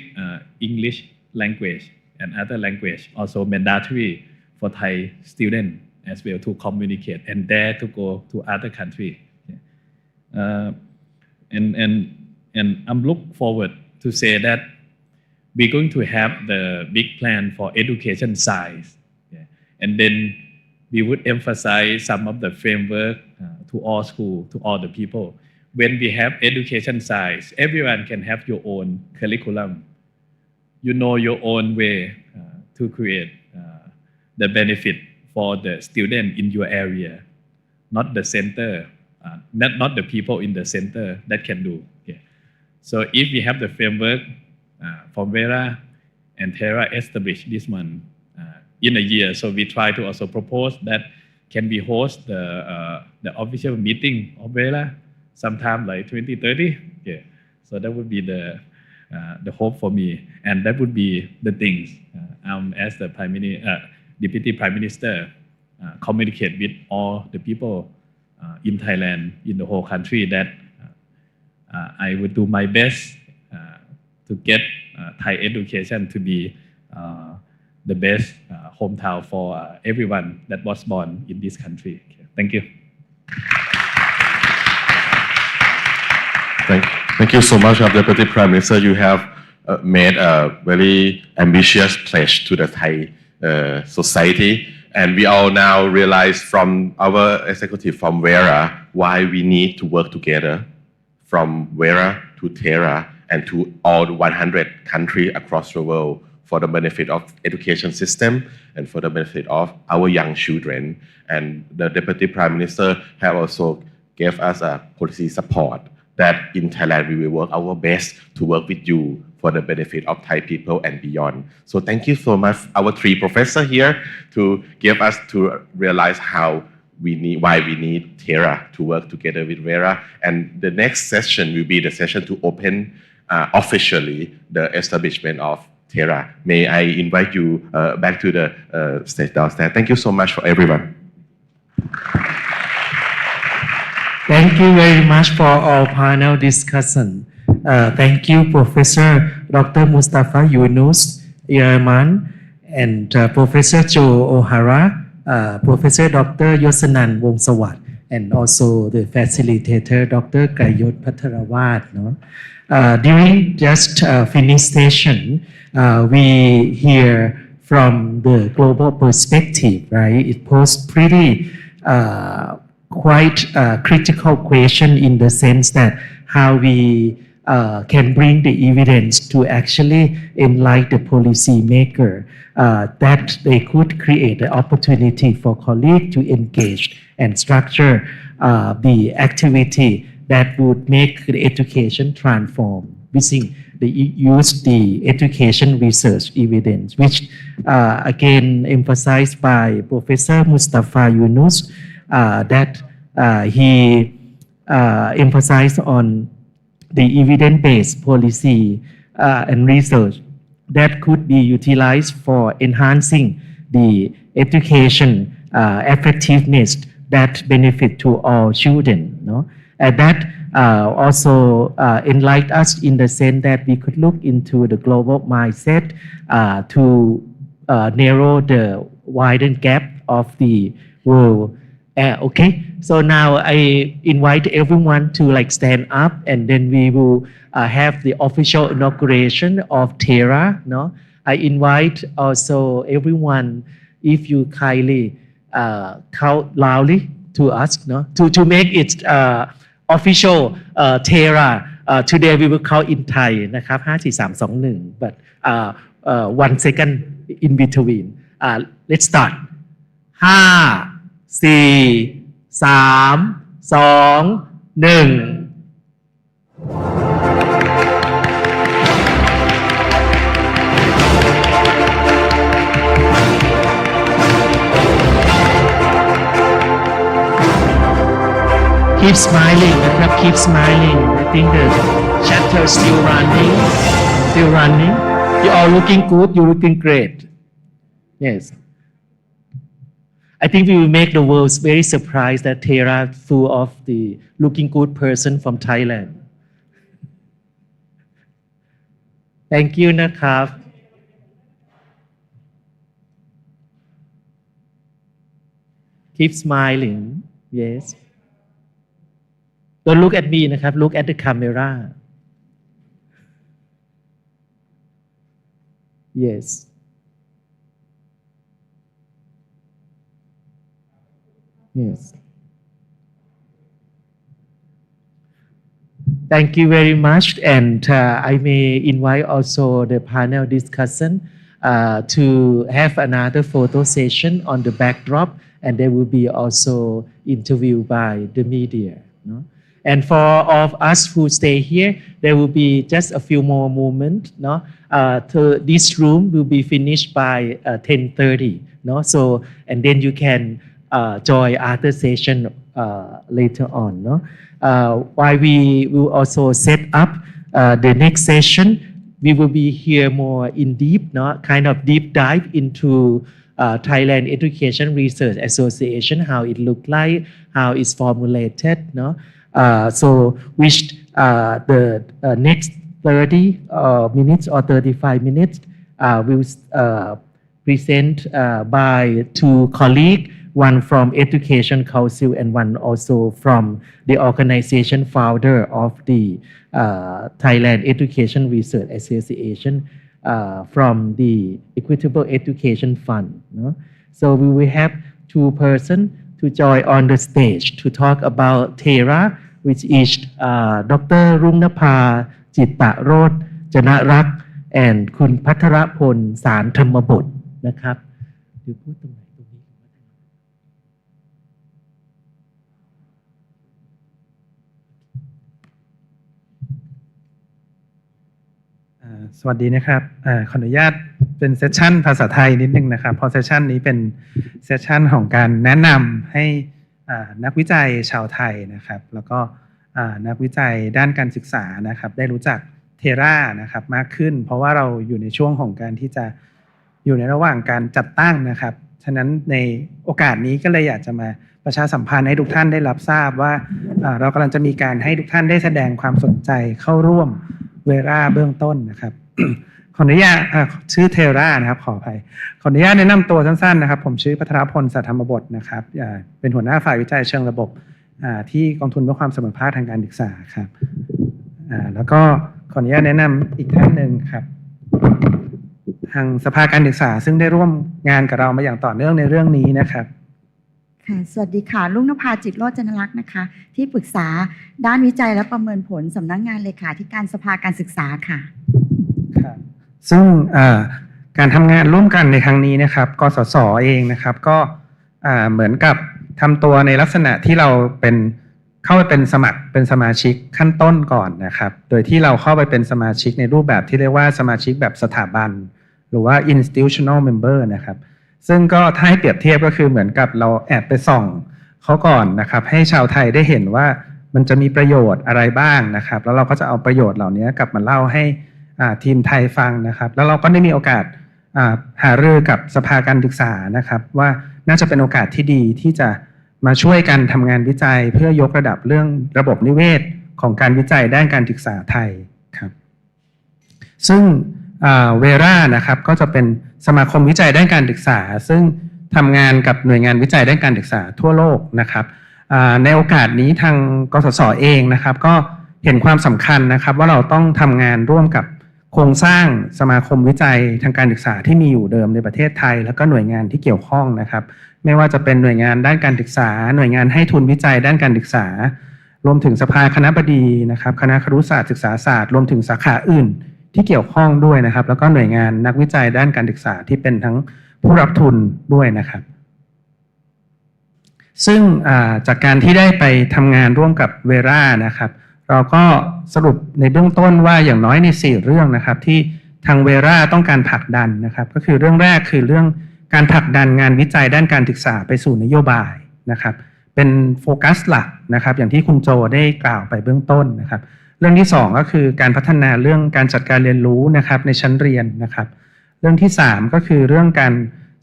English language. and other language also mandatory for Thai student as well to communicate and dare to go to other country. And I'm look forward to say that we're going to have the big plan for education science, and then we would emphasize some of the framework to all school, to all the people. When we have education science, everyone can have your own curriculum. You know your own way to create the benefit for the student in your area, not the center, not the people in the center that can do. So if we have the framework from VERA and THERA established this one in a year, so we try to also propose that can we host the official meeting of VERA sometime like 2030. So that would be the hope for me, and that would be the things as the Deputy Prime Minister communicate with all the people in Thailand, in the whole country, that I would do my best to get Thai education to be the best hometown for everyone that was born in this country. Thank you. Thank you so much, Deputy Prime Minister. You have made a very ambitious pledge to the Thai society, and we all now realize from our executive from VERA why we need to work together from VERA to THERA and to all 100 countries across the world for the benefit of education system and for the benefit of our young children. And the Deputy Prime Minister have also gave us a policy support that in Thailand we will work our best to work with you for the benefit of Thai people and beyond. So thank you so much, our three professors here, to give us to realize why we need THERA to work together with VERA. And the next session will be the session to open officially the establishment of THERA. May I invite you back to the stage downstairs. Thank you so much for everyone. Thank you very much for our panel discussion. Thank you, Professor Dr. Mustafa Yunus Eryaman and Professor Joe O'Hara, Professor Dr. Yosanan Wongsawat, and also the facilitator Dr. ไกรยศ พัทรวาท During just finish session, we hear from the global perspective, right? It posed pretty quite a critical question in the sense that how we can bring the evidence to actually enlighten the policy maker that they could create the opportunity for colleagues to engage and structure the activity that would make the education transform using the education research evidence, which again emphasized by Professor Mustafa Yunus that he emphasized on the evidence-based policy and research that could be utilized for enhancing the education effectiveness that benefit to all children. And that also enlightened us in the sense that we could look into the global mindset to narrow the widened gap of the world. Okay, so now I invite everyone to stand up, and then we will have the official inauguration of THERA. I invite also everyone, if you kindly count loudly to us, to make it official THERA. Today we will count in Thai นะครับ5 4 3 2 1 but 1 second in between. Let's start. 5 4 3 2 1 Keep smiling นะครับ Keep smiling. I think the chatter is still running. You are looking good. You looking great. Yes. I think we will make the world very surprised that THERA full of the looking good person from Thailand. Thank you นะครับ keep smiling yes don't look at me นะครับ look at the camera yes yes thank you very much and I may invite also the panel discussion to have another photo session on the backdrop and there will be also interview by the media no? And for all of us who stay here there will be just a few more moments no? This room will be finished by 10:30 no? So and then you can join other session later on no? While we will also set up the next session we will be here more in deep no? Kind of deep dive into Thailand Education Research Association how it look like how it's formulated no? So which the next 30 minutes or 35 minutes will present by two colleagues one from Education Council and one also from the organization founder of the Thailand Education Research Association from the Equitable Education Fund no? So we will have two persons to join on the stage to talk about THERA which is Dr. Rumnapa Chitta-Rod Janarak and คุณพัทรพลสารธรรมบทนะครับเดี๋ยวพูดตรงไหนตรงนี้สวัสดีนะครับขออนุญาตเป็นเซสชั่นภาษาไทยนิดนึงนะครับเพราะเซสชั่นนี้เป็นเซสชั่นของการแนะนำให้นักวิจัยชาวไทยนะครับแล้วก็นักวิจัยด้านการศึกษานะครับได้รู้จักTHERAนะครับมากขึ้นเพราะว่าเราอยู่ในช่วงของการที่จะอยู่ในระหว่างการจัดตั้งนะครับฉะนั้นในโอกาสนี้ก็เลยอยากจะมาประชาสัมพันธ์ให้ทุกท่านได้รับทราบว่าเรากำลังจะมีการให้ทุกท่านได้แสดงความสนใจเข้าร่วมTHERAเบื้องต้นนะครับ ขออนุญาตชื่อTHERAนะครับขออภัยขออนุญาตแนะนำตัวสั้นๆนะครับผมชื่อพัทรพลสัทธรรมบทนะครับเป็นหัวหน้าฝ่ายวิจัยเชิงระบบที่กองทุนเพื่อความเสมอภาคทางการศึกษาครับแล้วก็ขออนุญาตแนะนำอีกท่านหนึ่งครับทางสภาการศึกษาซึ่งได้ร่วมงานกับเรามาอย่างต่อเนื่องในเรื่องนี้นะครับค่ะสวัสดีค่ะลุงนภาจิตรโรจนลักษณ์นะคะที่ปรึกษาด้านวิจัยและประเมินผลสำนักงานเลขาธิการสภาการศึกษาค่ะครับซึ่งการทำงานร่วมกันในครั้งนี้นะครับกสศเองนะครับก็เหมือนกับทำตัวในลักษณะที่เราเข้าไปเป็นสมัครเป็นสมาชิกขั้นต้นก่อนนะครับโดยที่เราเข้าไปเป็นสมาชิกในรูปแบบที่เรียกว่าสมาชิกแบบสถาบันหรือว่า institutional member นะครับซึ่งก็ถ้าให้เปรียบเทียบก็คือเหมือนกับเราแอบไปส่องเขาก่อนนะครับให้ชาวไทยได้เห็นว่ามันจะมีประโยชน์อะไรบ้างนะครับแล้วเราก็จะเอาประโยชน์เหล่านี้กลับมาเล่าให้ทีมไทยฟังนะครับแล้วเราก็ได้มีโอกาสหารือกับสภาการศึกษานะครับว่าน่าจะเป็นโอกาสที่ดีที่จะมาช่วยกันทำงานวิจัยเพื่อยกระดับเรื่องระบบนิเวศของการวิจัยด้านการศึกษาไทยครับซึ่งTHERAนะครับก็จะเป็นสมาคมวิจัยด้านการศึกษาซึ่งทำงานกับหน่วยงานวิจัยด้านการศึกษาทั่วโลกนะครับในโอกาสนี้ทางกสศเองนะครับก็เห็นความสำคัญนะครับว่าเราต้องทำงานร่วมกับโครงสร้างสมาคมวิจัยทางการศึกษาที่มีอยู่เดิมในประเทศไทยแล้วก็หน่วยงานที่เกี่ยวข้องนะครับไม่ว่าจะเป็นหน่วยงานด้านการศึกษาหน่วยงานให้ทุนวิจัยด้านการศึกษารวมถึงสภาคณบดีนะครับคณะครุศาสตร์ศึกษาศาสตร์รวมถึงสาขาอื่นที่เกี่ยวข้องด้วยนะครับแล้วก็หน่วยงานนักวิจัยด้านการศึกษาที่เป็นทั้งผู้รับทุนด้วยนะครับซึ่งจากการที่ได้ไปทำงานร่วมกับTHERAนะครับเราก็สรุปในเบื้องต้นว่าอย่างน้อยใน4เรื่องนะครับที่ทางTHERAต้องการผลักดันนะครับก็คือเรื่องแรกคือเรื่องการผลักดันงานวิจัยด้านการศึกษาไปสู่นโยบายนะครับเป็นโฟกัสหลักนะครับอย่างที่คุณโจได้กล่าวไปเบื้องต้นนะครับเรื่องที่2ก็คือการพัฒนาเรื่องการจัดการเรียนรู้นะครับในชั้นเรียนนะครับเรื่องที่3ก็คือเรื่องการ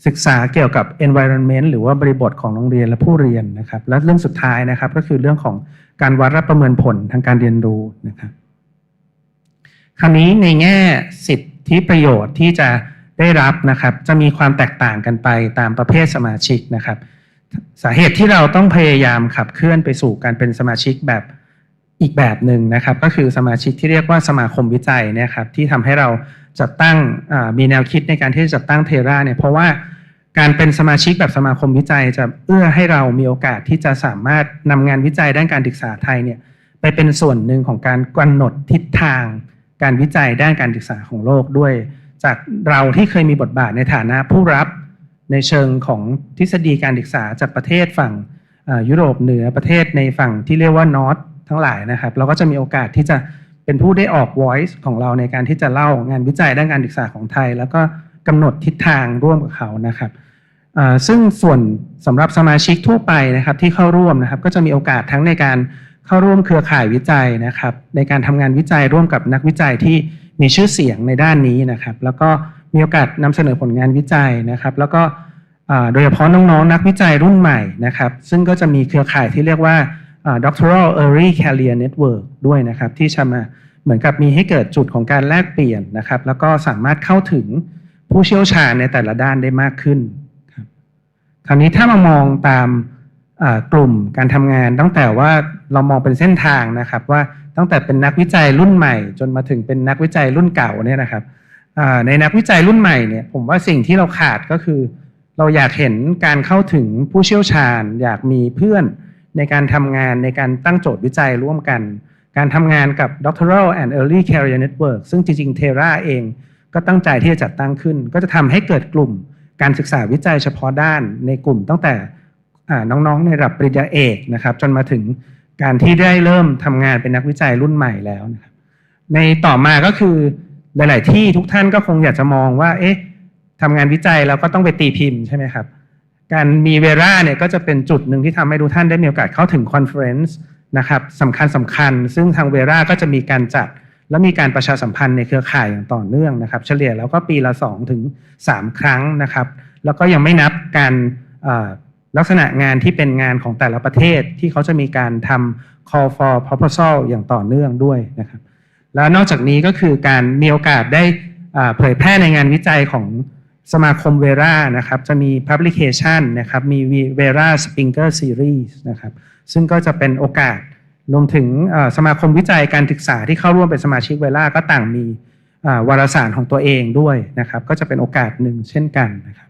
ศึกษาเกี่ยวกับ environment หรือว่าบริบทของโรงเรียนและผู้เรียนนะครับและเรื่องสุดท้ายนะครับก็คือเรื่องของการวัดและประเมินผลทางการเรียนรู้นะครับคราวนี้ในแง่สิทธิประโยชน์ที่จะได้รับนะครับจะมีความแตกต่างกันไปตามประเภทสมาชิกนะครับ สาเหตุที่เราต้องพยายามขับเคลื่อนไปสู่การเป็นสมาชิกแบบอีกแบบหนึ่งนะครับก็คือสมาชิกที่เรียกว่าสมาคมวิจัยเนี่ยครับที่ทำให้เราจัดตั้งมีแนวคิดในการที่จะจัดตั้งTHERAเนี่ยเพราะว่าการเป็นสมาชิกแบบสมาคมวิจัยจะเอื้อให้เรามีโอกาสที่จะสามารถนำงานวิจัยด้านการศึกษาไทยเนี่ยไปเป็นส่วนหนึ่งของการกำหนดทิศทางการวิจัยด้านการศึกษาของโลกด้วยจากเราที่เคยมีบทบาทในฐานะผู้รับในเชิงของทฤษฎีการศึกษาจากประเทศฝั่งยุโรปเหนือประเทศในฝั่งที่เรียกว่านอร์ททั้งหลายนะครับเราก็จะมีโอกาสที่จะเป็นผู้ได้ออก voice ของเราในการที่จะเล่างานวิจัยด้านการศึกษาของไทยแล้วก็กำหนดทิศทางร่วมกับเขานะครับซึ่งส่วนสำหรับสมาชิกทั่วไปนะครับที่เข้าร่วมนะครับก็จะมีโอกาสทั้งในการเข้าร่วมเครือข่ายวิจัยนะครับในการทำงานวิจัยร่วมกับนักวิจัยที่มีชื่อเสียงในด้านนี้นะครับแล้วก็มีโอกาสนำเสนอผลงานวิจัยนะครับแล้วก็โดยเฉพาะน้องๆนักวิจัยรุ่นใหม่นะครับซึ่งก็จะมีเครือข่ายที่เรียกว่าDoctoral Early Career Network ด้วยนะครับที่จะมาเหมือนกับมีให้เกิดจุดของการแลกเปลี่ยนนะครับแล้วก็สามารถเข้าถึงผู้เชี่ยวชาญในแต่ละด้านได้มากขึ้นครับคราวนี้ถ้ามามองตามกลุ่มการทำงานตั้งแต่ว่าเรามองเป็นเส้นทางนะครับว่าตั้งแต่เป็นนักวิจัยรุ่นใหม่จนมาถึงเป็นนักวิจัยรุ่นเก่าเนี่ยนะครับในนักวิจัยรุ่นใหม่เนี่ยผมว่าสิ่งที่เราขาดก็คือเราอยากเห็นการเข้าถึงผู้เชี่ยวชาญอยากมีเพื่อนในการทำงานในการตั้งโจทย์วิจัยร่วมกันการทำงานกับ Doctoral and Early Career Network ซึ่งจริงๆ THERA เองก็ตั้งใจที่จะจัดตั้งขึ้นก็จะทำให้เกิดกลุ่มการศึกษาวิจัยเฉพาะด้านในกลุ่มตั้งแต่น้องๆในระดับปริญญาเอกนะครับจนมาถึงการที่ได้เริ่มทำงานเป็นนักวิจัยรุ่นใหม่แล้วนะครับในต่อมาก็คือหลายๆที่ทุกท่านก็คงอยากจะมองว่าทำงานวิจัยแล้วก็ต้องไปตีพิมพ์ใช่ไหมครับการมีTHERAเนี่ยก็จะเป็นจุดหนึ่งที่ทำให้ทุกท่านได้มีโอกาสเข้าถึงคอนเฟอเรนซ์นะครับสำคัญซึ่งทางTHERAก็จะมีการจัดและมีการประชาสัมพันธ์ในเครือข่ายอย่างต่อเนื่องนะครับเฉลี่ยแล้วก็ปีละ2 ถึง 3 ครั้งนะครับแล้วก็ยังไม่นับการลักษณะงานที่เป็นงานของแต่ละประเทศที่เขาจะมีการทำ call for proposal อย่างต่อเนื่องด้วยนะครับแล้วนอกจากนี้ก็คือการมีโอกาสได้เผยแพร่ในงานวิจัยของสมาคมTHERAนะครับจะมี publication นะครับมีTHERA Speaker Series นะครับซึ่งก็จะเป็นโอกาสรวมถึงสมาคมวิจัยการศึกษาที่เข้าร่วมเป็นสมาชิกTHERAก็ต่างมีวารสารของตัวเองด้วยนะครับก็จะเป็นโอกาสหนึ่งเช่นกันนะครับ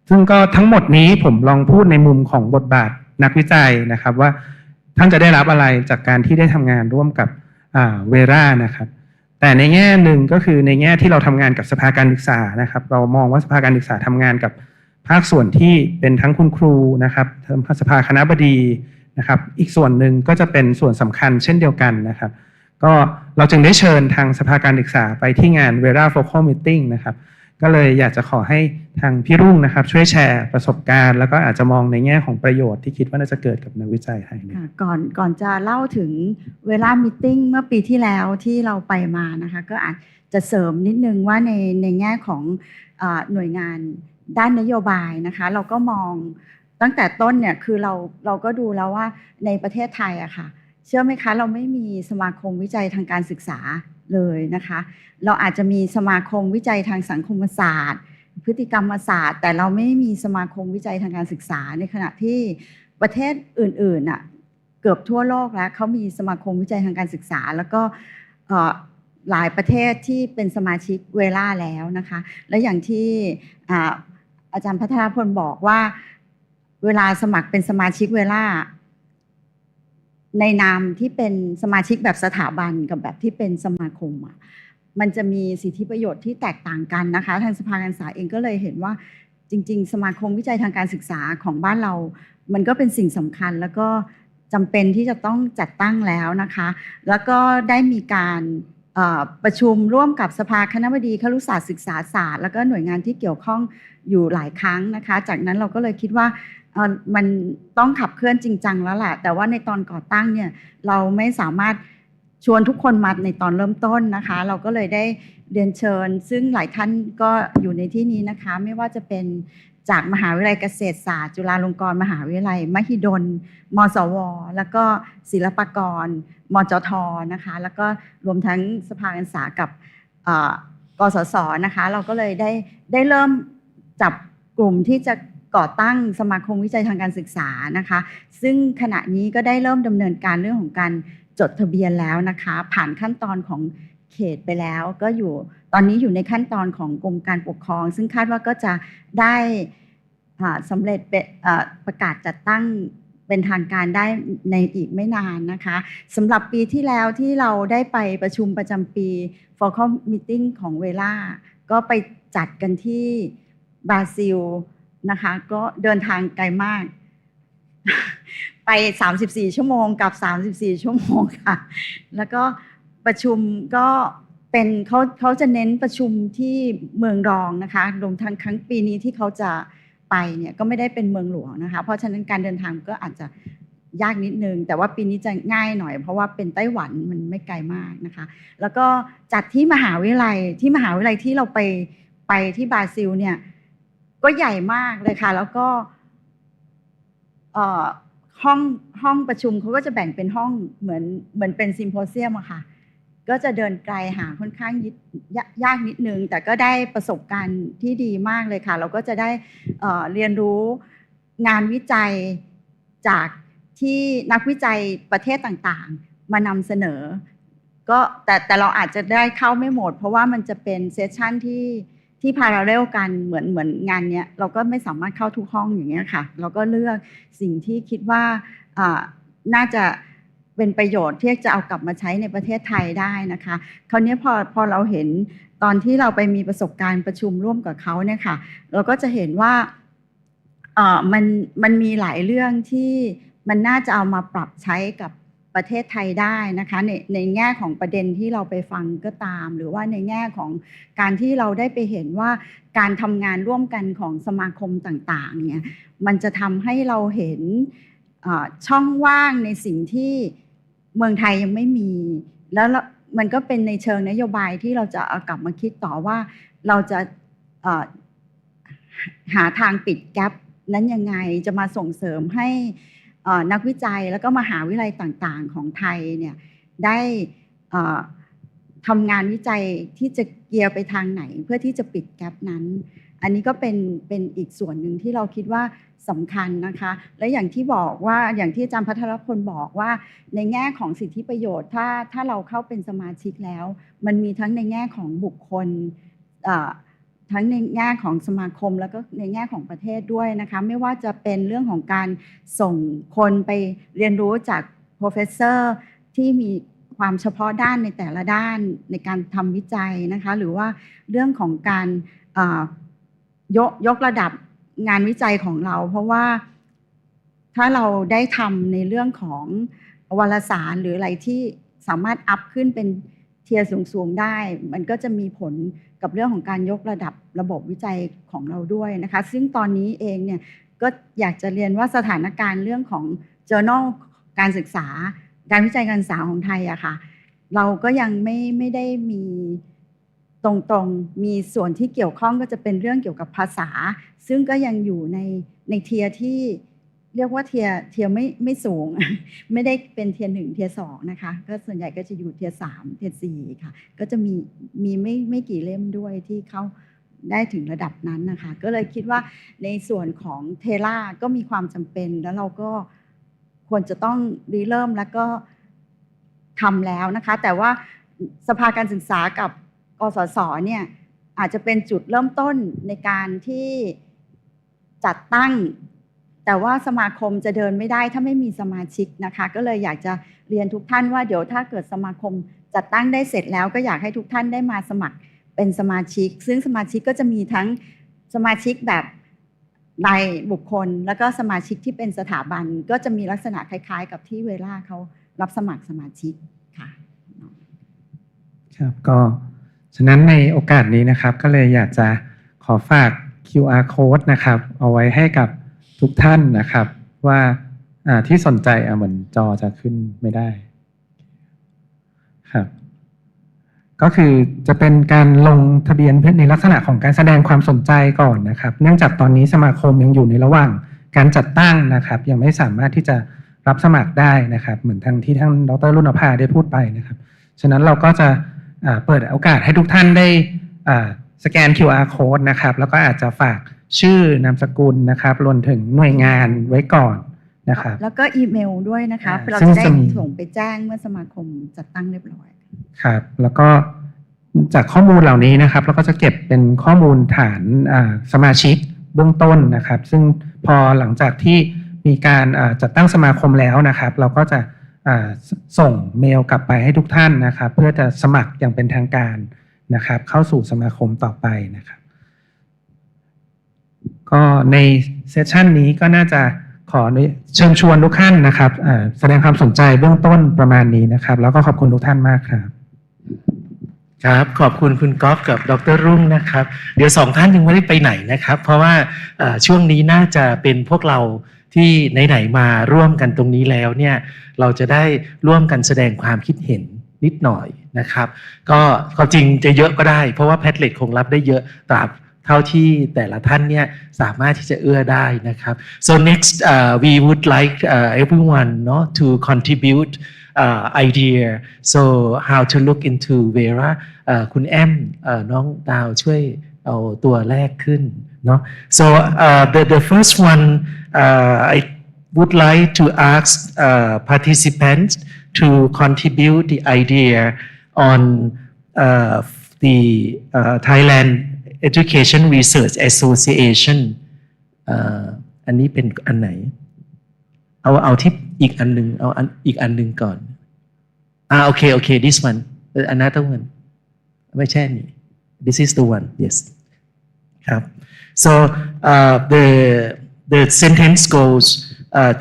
ซึ่งก็ทั้งหมดนี้ผมลองพูดในมุมของบทบาทนักวิจัยนะครับว่าท่านจะได้รับอะไรจากการที่ได้ทำงานร่วมกับTHERAนะครับแต่ในแง่หนึ่งก็คือในแง่ที่เราทำงานกับสภาการศึกษานะครับเรามองว่าสภาการศึกษาทำงานกับภาคส่วนที่เป็นทั้งคุณครูนะครับสภาคณบดีนะครับอีกส่วนหนึ่งก็จะเป็นส่วนสำคัญเช่นเดียวกันนะครับก็เราจึงได้เชิญทางสภาการศึกษาไปที่งานTHERA Focal Meeting นะครับก็เลยอยากจะขอให้ทางพี่รุ่งนะครับช่วยแชร์ประสบการณ์แล้วก็อาจจะมองในแง่ของประโยชน์ที่คิดว่าน่าจะเกิดกับนักวิจัยไทยเนี่ยก่อนจะเล่าถึงTHERA Meeting เมื่อปีที่แล้วที่เราไปมานะคะก็อาจจะเสริมนิดนึงว่าในแง่ของหน่วยงานด้านนโยบายนะคะเราก็มองตั้งแต่ต้นเนี่ยคือเราก็ดูแล้วว่าในประเทศไทยอะค่ะเชื่อไหมคะเราไม่มีสมาคมวิจัยทางการศึกษาเลยนะคะเราอาจจะมีสมาคมวิจัยทางสังคมศาสตร์พฤติกรรมศาสตร์แต่เราไม่มีสมาคมวิจัยทางการศึกษาในขณะที่ประเทศอื่นๆน่ะเกือบทั่วโลกแล้วเขามีสมาคมวิจัยทางการศึกษาแล้วก็หลายประเทศที่เป็นสมาชิกTHERAแล้วนะคะและอย่างที่อาจารย์พัทรพลบอกว่าเวลาสมัครเป็นสมาชิกTHERAในนามที่เป็นสมาชิกแบบสถาบันกับแบบที่เป็นสมาคมมันจะมีสิทธิประโยชน์ที่แตกต่างกันนะคะทางสภาการศึกษาเองก็เลยเห็นว่าจริงๆสมาคมวิจัยทางการศึกษาของบ้านเรามันก็เป็นสิ่งสำคัญแล้วก็จำเป็นที่จะต้องจัดตั้งแล้วนะคะแล้วก็ได้มีการประชุมร่วมกับสภาคณบดีครุศาสตร์ศึกษาศาสตร์แล้วก็หน่วยงานที่เกี่ยวข้องอยู่หลายครั้งนะคะจากนั้นเราก็เลยคิดว่ามันต้องขับเคลื่อนจริงจังแล้วแหละแต่ว่าในตอนก่อตั้งเนี่ยเราไม่สามารถชวนทุกคนมาในตอนเริ่มต้นนะคะเราก็เลยได้เรียนเชิญซึ่งหลายท่านก็อยู่ในที่นี้นะคะไม่ว่าจะเป็นจากมหาวิทยาลัยเกษตรศาสตร์จุฬาลงกรณ์มหาวิทยาลัยมหิดลมศวแล้วก็ศิลปากรมจทนะคะแล้วก็รวมทั้งสภาการศึกษากับกสศนะคะเราก็เลยได้เริ่มจับกลุ่มที่จะ ก่อตั้งสมาคมวิจัยทางการศึกษานะคะซึ่งขณะนี้ก็ได้เริ่มดำเนินการเรื่องของการจดทะเบียนแล้วนะคะผ่านขั้นตอนของเขตไปแล้วก็อยู่ตอนนี้อยู่ในขั้นตอนของกรมการปกครองซึ่งคาดว่าก็จะได้สำเร็จประกาศจัดตั้งเป็นทางการได้ในอีกไม่นานนะคะสำหรับปีที่แล้วที่เราได้ไปประชุมประจำปี Focal Meeting ของเวล่าก็ไปจัดกันที่บราซิลนะคะก็เดินทางไกลมาก ไป34ชั่วโมงกับ34ชั่วโมงค่ะแล้วก็ประชุมก็เป็นเขาจะเน้นประชุมที่เมืองรองนะคะรวมทั้งครั้งปีนี้ที่เขาจะไปเนี่ยก็ไม่ได้เป็นเมืองหลวงนะคะเพราะฉะนั้นการเดินทางก็อาจจะยากนิดนึงแต่ว่าปีนี้จะง่ายหน่อยเพราะว่าเป็นไต้หวันมันไม่ไกลมากนะคะแล้วก็จัดที่มหาวิทยาลัยที่เราไปที่บราซิลเนี่ยก็ใหญ่มากเลยค่ะแล้วก็ห้องประชุมเขาก็จะแบ่งเป็นห้องเหมือนเป็นซิมโพเซียมอะค่ะก็จะเดินไกลหาค่อนข้างยากนิดนึงแต่ก็ได้ประสบการณ์ที่ดีมากเลยค่ะเราก็จะได้เรียนรู้งานวิจัยจากที่นักวิจัยประเทศต่างๆมานำเสนอก็แต่เราอาจจะได้เข้าไม่หมดเพราะว่ามันจะเป็นเซสชั่นที่พาราเรลกันเหมือนงานเนี้ยเราก็ไม่สามารถเข้าทุกห้องอย่างเงี้ยค่ะเราก็เลือกสิ่งที่คิดว่าน่าจะเป็นประโยชน์ที่จะเอากลับมาใช้ในประเทศไทยได้นะคะคราวนี้พอเราเห็นตอนที่เราไปมีประสบการณ์ประชุมร่วมกับเขาเนี่ยค่ะเราก็จะเห็นว่ามันมีหลายเรื่องที่มันน่าจะเอามาปรับใช้กับประเทศไทยได้นะคะในแง่ของประเด็นที่เราไปฟังก็ตามหรือว่าในแง่ของการที่เราได้ไปเห็นว่าการทำงานร่วมกันของสมาคมต่างๆเนี่ยมันจะทำให้เราเห็นช่องว่างในสิ่งที่เมืองไทยยังไม่มีแล้วมันก็เป็นในเชิงนโยบายที่เราจะเอากลับมาคิดต่อว่าเราจะหาทางปิดแกปนั้นยังไงจะมาส่งเสริมให้นักวิจัยแล้วก็มหาวิทยาลัยต่างๆของไทยเนี่ยได้ทำงานวิจัยที่จะเกียร์ไปทางไหนเพื่อที่จะปิดแกปนั้นอันนี้ก็เป็นอีกส่วนหนึ่งที่เราคิดว่าสำคัญนะคะและอย่างที่บอกว่าอย่างที่อาจารย์พัทรพลบอกว่าในแง่ของสิทธิประโยชน์ถ้าเราเข้าเป็นสมาชิกแล้วมันมีทั้งในแง่ของบุคคลทั้งในแง่ของสมาคมแล้วก็ในแง่ของประเทศด้วยนะคะไม่ว่าจะเป็นเรื่องของการส่งคนไปเรียนรู้จาก Professor ที่มีความเฉพาะด้านในแต่ละด้านในการทำวิจัยนะคะหรือว่าเรื่องของการยกระดับงานวิจัยของเราเพราะว่าถ้าเราได้ทำในเรื่องของวารสารหรืออะไรที่สามารถอัพขึ้นเป็นเทียร์สูงๆได้มันก็จะมีผลกับเรื่องของการยกระดับระบบวิจัยของเราด้วยนะคะซึ่งตอนนี้เองเนี่ยก็อยากจะเรียนว่าสถานการณ์เรื่องของ Journal การศึกษาการวิจัยการศึกษาของไทยอะค่ะเราก็ยังไม่ได้มีตรงๆมีส่วนที่เกี่ยวข้องก็จะเป็นเรื่องเกี่ยวกับภาษาซึ่งก็ยังอยู่ในเทียร์ที่เรียกว่าเทียร์ไม่สูง ไม่ได้เป็นเทียร์1เทียร์2นะคะก็ส่วนใหญ่ก็จะอยู่เทียร์3เทียร์4ค่ะก็จะมีไม่กี่เล่มด้วยที่เข้าได้ถึงระดับนั้นนะคะก็เลยคิดว่าในส่วนของTHERAก็มีความจำเป็นแล้วเราก็ควรจะต้องเริ่มแล้วก็ทำแล้วนะคะแต่ว่าสภาการศึกษากับกสศเนี่ยอาจจะเป็นจุดเริ่มต้นในการที่จัดตั้งแต่ว่าสมาคมจะเดินไม่ได้ถ้าไม่มีสมาชิกนะคะก็เลยอยากจะเรียนทุกท่านว่าเดี๋ยวถ้าเกิดสมาคมจัดตั้งได้เสร็จแล้วก็อยากให้ทุกท่านได้มาสมัครเป็นสมาชิกซึ่งสมาชิกก็จะมีทั้งสมาชิกแบบรายบุคคลแล้วก็สมาชิกที่เป็นสถาบันก็จะมีลักษณะคล้ายๆกับที่เวล่าเขารับสมัครสมาชิกค่ะครับก็ฉะนั้นในโอกาสนี้นะครับก็เลยอยากจะขอฝาก QR code นะครับเอาไว้ให้กับทุกท่านนะครับว่าที่สนใจเหมือนจอจะขึ้นไม่ได้ครับก็คือจะเป็นการลงทะเบียนในลักษณะของการแสดงความสนใจก่อนนะครับเนื่องจากตอนนี้สมาคมยังอยู่ในระหว่างการจัดตั้งนะครับยังไม่สามารถที่จะรับสมัครได้นะครับเหมือนทางที่ท่านดร.รุ่นภาได้พูดไปนะครับฉะนั้นเราก็จะเปิดโอกาสให้ทุกท่านได้สแกน QR code นะครับแล้วก็อาจจะฝาก ชื่อนามสกุลนะครับรวมถึงหน่วยงานไว้ก่อนนะครับแล้วก็อีเมลด้วยนะคะเราจะได้ส่งไปแจ้งเมื่อสมาคมจัดตั้งเรียบร้อยครับแล้วก็จากข้อมูลเหล่านี้นะครับเราก็จะเก็บเป็นข้อมูลฐานสมาชิกเบื้องต้นนะครับซึ่งพอหลังจากที่มีการจัดตั้งสมาคมแล้วนะครับเราก็จะส่งเมลกลับไปให้ทุกท่านนะครับเพื่อจะสมัครอย่างเป็นทางการนะครับเข้าสู่สมาคมต่อไปนะครับก็ในเซสชันนี้ก็น่าจะขอเชิญชวนทุกท่านนะครับแสดงความสนใจเบื้องต้นประมาณนี้นะครับแล้วก็ขอบคุณทุกท่านมากครับครับขอบคุณคุณก๊อฟกับดร.รุ่งนะครับเดี๋ยว2ท่านยังไม่ได้ไปไหนนะครับเพราะว่าช่วงนี้น่าจะเป็นพวกเราที่ไหนๆมาร่วมกันตรงนี้แล้วเนี่ยเราจะได้ร่วมกันแสดงความคิดเห็นนิดหน่อยนะครับก็จริงจะเยอะก็ได้เพราะว่าแพทเล็ตคงรับได้เยอะตราบเท่าที่แต่ละท่านเนี่ยสามารถที่จะเอื้อได้นะครับ so next we would like everyone to contribute idea so how to look into THERA คุณแอมน้องดาวช่วยเอาตัวแรกขึ้นเนาะ so the first one I would like to ask participants to contribute the idea on the Thailand Education Research Association อันนี้เป็นอันไหนเอาที่อีกอันหนึ่งเอาอีกอันหนึ่งก่อนโอเค this one another one ไม่ใช่นี่ this is the one yes ครับ so the sentence goes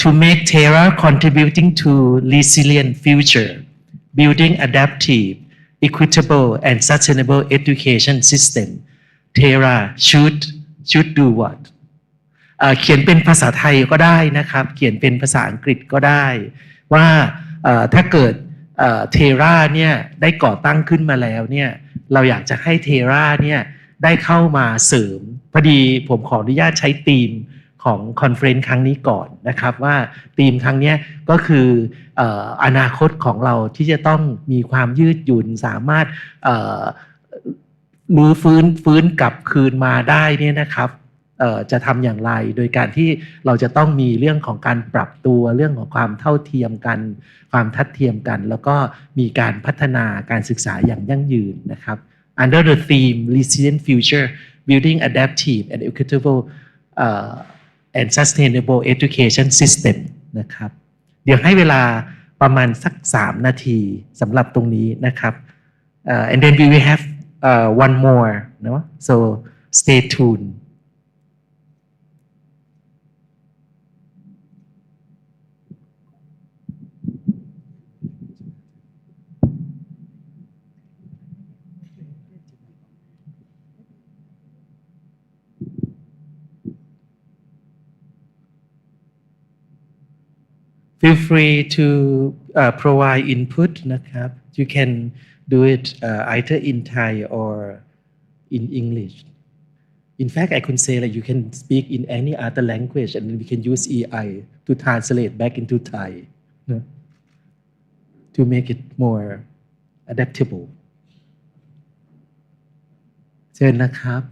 to make THERA contributing to resilient future building adaptive equitable and sustainable education system THERA should do what เขียนเป็นภาษาไทยก็ได้นะครับเขียนเป็นภาษาอังกฤษก็ได้ว่าถ้าเกิดTHERAเนี่ยได้ก่อตั้งขึ้นมาแล้วเนี่ยเราอยากจะให้THERAเนี่ยได้เข้ามาเสริมพอดีผมขออนุญาตใช้ธีมของคอนเฟรนซ์ครั้งนี้ก่อนนะครับว่าธีมครั้งนี้ก็คืออนาคตของเราที่จะต้องมีความยืดหยุ่นสามารถรื้อฟื้นกลับคืนมาได้เนี่ยนะครับจะทำอย่างไรโดยการที่เราจะต้องมีเรื่องของการปรับตัวเรื่องของความเท่าเทียมกันความทัดเทียมกันแล้วก็มีการพัฒนาการศึกษาอย่างยั่งยืนนะครับ under the theme resilient future building adaptive and equitable and sustainable education system นะครับเดี๋ยวให้เวลาประมาณสัก3 นาทีสำหรับตรงนี้นะครับand then we will have one more เนาะ so stay tuned Feel free to provide input นะครับ You can do it either in Thai or in English. In fact, I could say that you can speak in any other language and we can use EI to translate back into Thai to make it more adaptable. เชิญนะครับ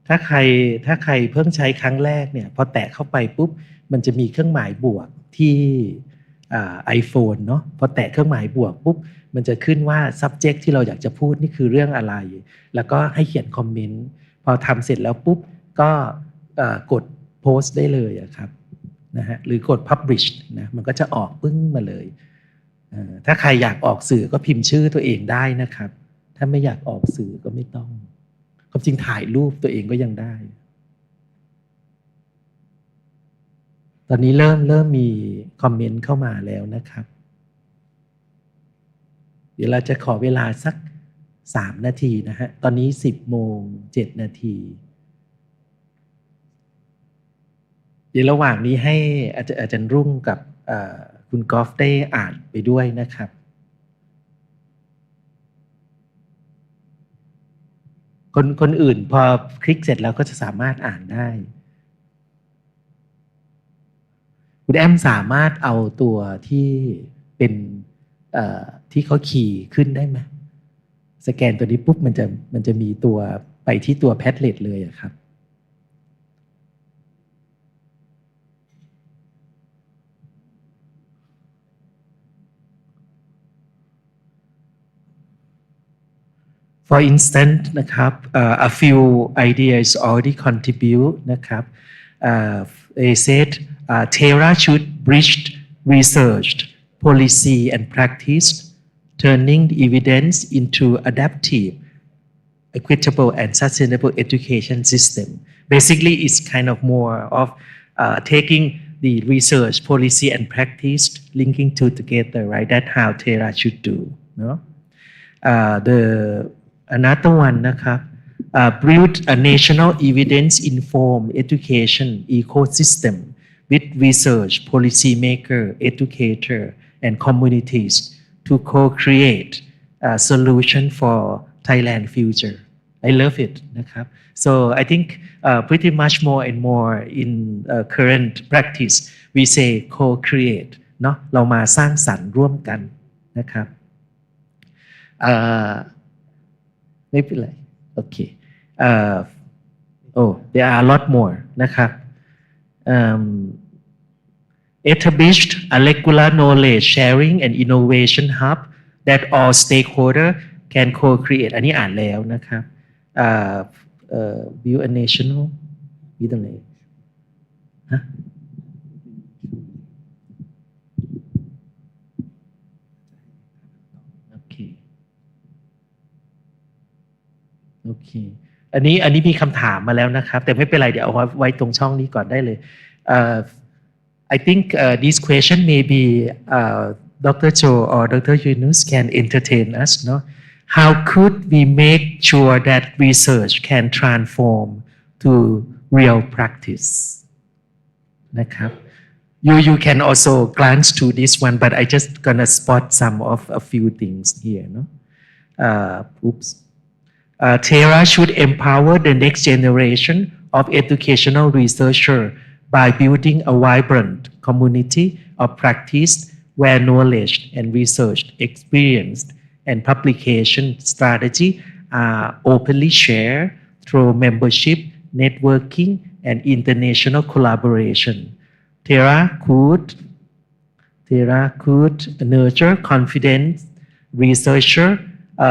ถ้าใครเพิ่งใช้ครั้งแรกเนี่ยพอแตะเข้าไปปุ๊บมันจะมีเครื่องหมายบวกที่iPhone เนาะพอแตะเครื่องหมายบวกปุ๊บมันจะขึ้นว่า subject ที่เราอยากจะพูดนี่คือเรื่องอะไรแล้วก็ให้เขียนคอมเมนต์พอทำเสร็จแล้วปุ๊บก็กดโพสต์ได้เลยครับนะฮะหรือกด publish นะมันก็จะออกปึ้งมาเลยถ้าใครอยากออกสื่อก็พิมพ์ชื่อตัวเองได้นะครับถ้าไม่อยากออกสื่อก็ไม่ต้องความจริงถ่ายรูปตัวเองก็ยังได้ตอนนี้เริ่มมีคอมเมนต์เข้ามาแล้วนะครับเดี๋ยวเราจะขอเวลาสัก 3 นาทีนะฮะตอนนี้ 10:07 นาทีเดี๋ยวระหว่างนี้ให้อาจารย์รุ่งกับคุณกอล์ฟได้อ่านไปด้วยนะครับคนอื่นพอคลิกเสร็จแล้วก็จะสามารถอ่านได้คุณแอมสามารถเอาตัวที่เป็นที่เขาขี่ขึ้นได้ไหมสแกนตัวนี้ปุ๊บมันจะมีตัวไปที่ตัวแพดเล็ตเลยอะครับFor instance นะครับ a few ideas already contribute นะครับ they said THERA should bridge researched policy and practice turning the evidence into adaptive equitable and sustainable education system basically it's kind of more of taking the research policy and practice linking two together right that's how THERA should do no Another one นะครับ build a national evidence-informed education ecosystem with research, policymaker, educator, and communities to co-create a solution for Thailand future. I love it นะครับ So I think pretty much more and more in current practice we say co-create เนาะเรามาสร้างสรรค์ร่วมกันนะครับไม่เป็นไรโอเคthere are a lot more นะครับ established a regular knowledge sharing and innovation hub that all stakeholder can co-create อันนี้อ่านแล้วนะครับ build a national มีตรงไหนฮะโอเคอันนี้มีคำถามมาแล้วนะครับแต่ไม่เป็นไรเดี๋ยวเอาไว้ตรงช่องนี้ก่อนได้เลย I think this question maybe Dr. Cho or Dr. Yunus can entertain us no how could we make sure that research can transform to real practice นะครับ you can also glance to this one but I just gonna spot some of a few things here no THERA should empower the next generation of educational researchers by building a vibrant community of practice where knowledge and research experience and publication strategy are openly shared through membership, networking, and international collaboration. THERA could nurture confidence researcher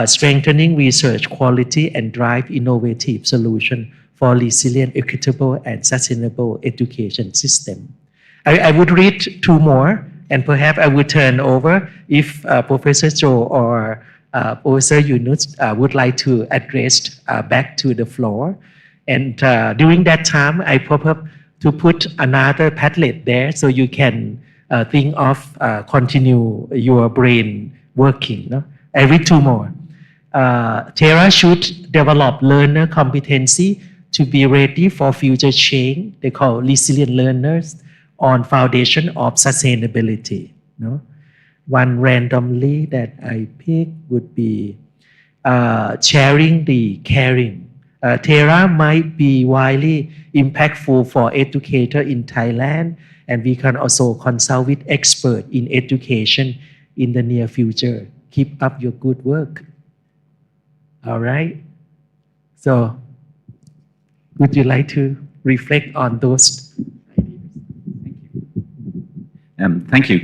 strengthening research quality and drive innovative solution for resilient, equitable, and sustainable education system. I would read 2 more, and perhaps I would turn over if Professor Cho or Professor Yunus would like to address back to the floor. And during that time, I propose to put another Padlet there so you can think of continue your brain working. No? I read 2 more. THERA should develop learner competency to be ready for future change. They call resilient learners on foundation of sustainability. No? One randomly that I pick would be sharing the caring. THERA might be widely impactful for educators in Thailand, and we can also consult with experts in education in the near future. Keep up your good work. All right. So, would you like to reflect on those ideas? Thank you.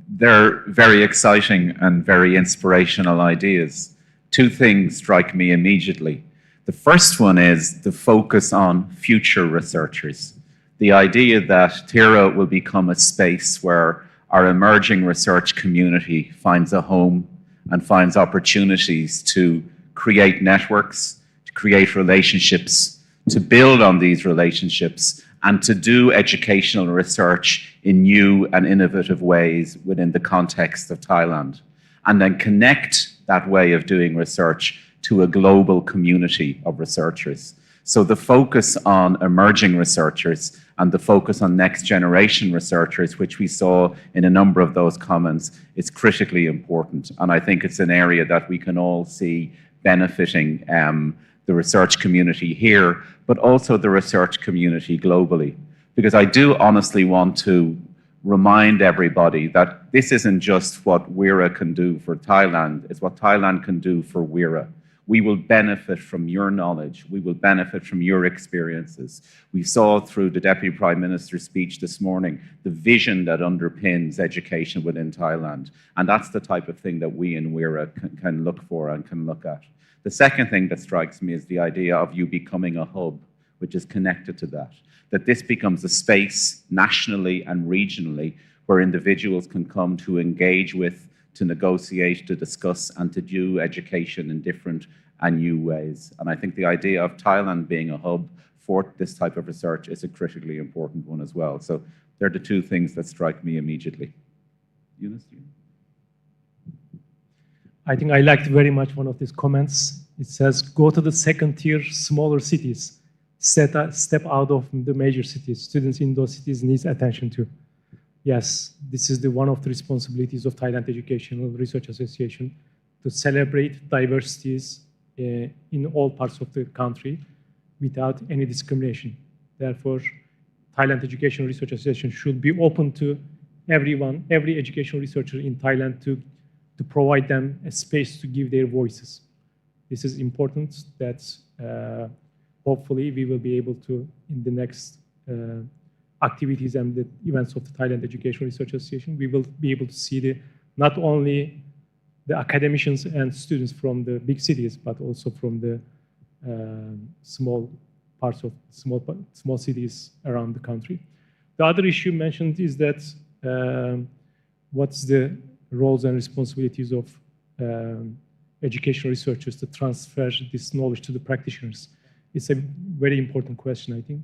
They're very exciting and very inspirational ideas. 2 things strike me immediately. The first one is the focus on future researchers. The idea that THERA will become a space where our emerging research community finds a home and finds opportunities to create networks, to create relationships, to build on these relationships, and to do educational research in new and innovative ways within the context of Thailand. And then connect that way of doing research to a global community of researchers. So the focus on emerging researchers and the focus on next generation researchers, which we saw in a number of those comments, is critically important. And I think it's an area that we can all see benefiting the research community here, but also the research community globally. Because I do honestly want to remind everybody that this isn't just what WIRA can do for Thailand, it's what Thailand can do for WIRA. We will benefit from your knowledge. We will benefit from your experiences. We saw through the Deputy Prime Minister's speech this morning the vision that underpins education within Thailand. And that's the type of thing that we in WIRA can look for and can look at. The second thing that strikes me is the idea of you becoming a hub, which is connected to that. That this becomes a space nationally and regionally where individuals can come to engage with, to negotiate, to discuss, and to do education in different and new ways. And I think the idea of Thailand being a hub for this type of research is a critically important one as well. So they're the two things that strike me immediately. Yunus? I think I liked very much one of these comments. It says, go to the second tier, smaller cities. Step out of the major cities. Students in those cities need attention too. Yes, this is one of the responsibilities of Thailand Educational Research Association, to celebrate diversities in all parts of the country without any discrimination. Therefore, Thailand Educational Research Association should be open to everyone, every educational researcher in Thailand, to provide them a space to give their voices. This is important that hopefully we will be able to, in the next activities and the events of the Thailand Educational Research Association, we will be able to see not only the academicians and students from the big cities, but also from the small parts of small cities around the country. The other issue mentioned is that what's the roles and responsibilities of educational researchers to transfer this knowledge to the practitioners? It's a very important question, I think.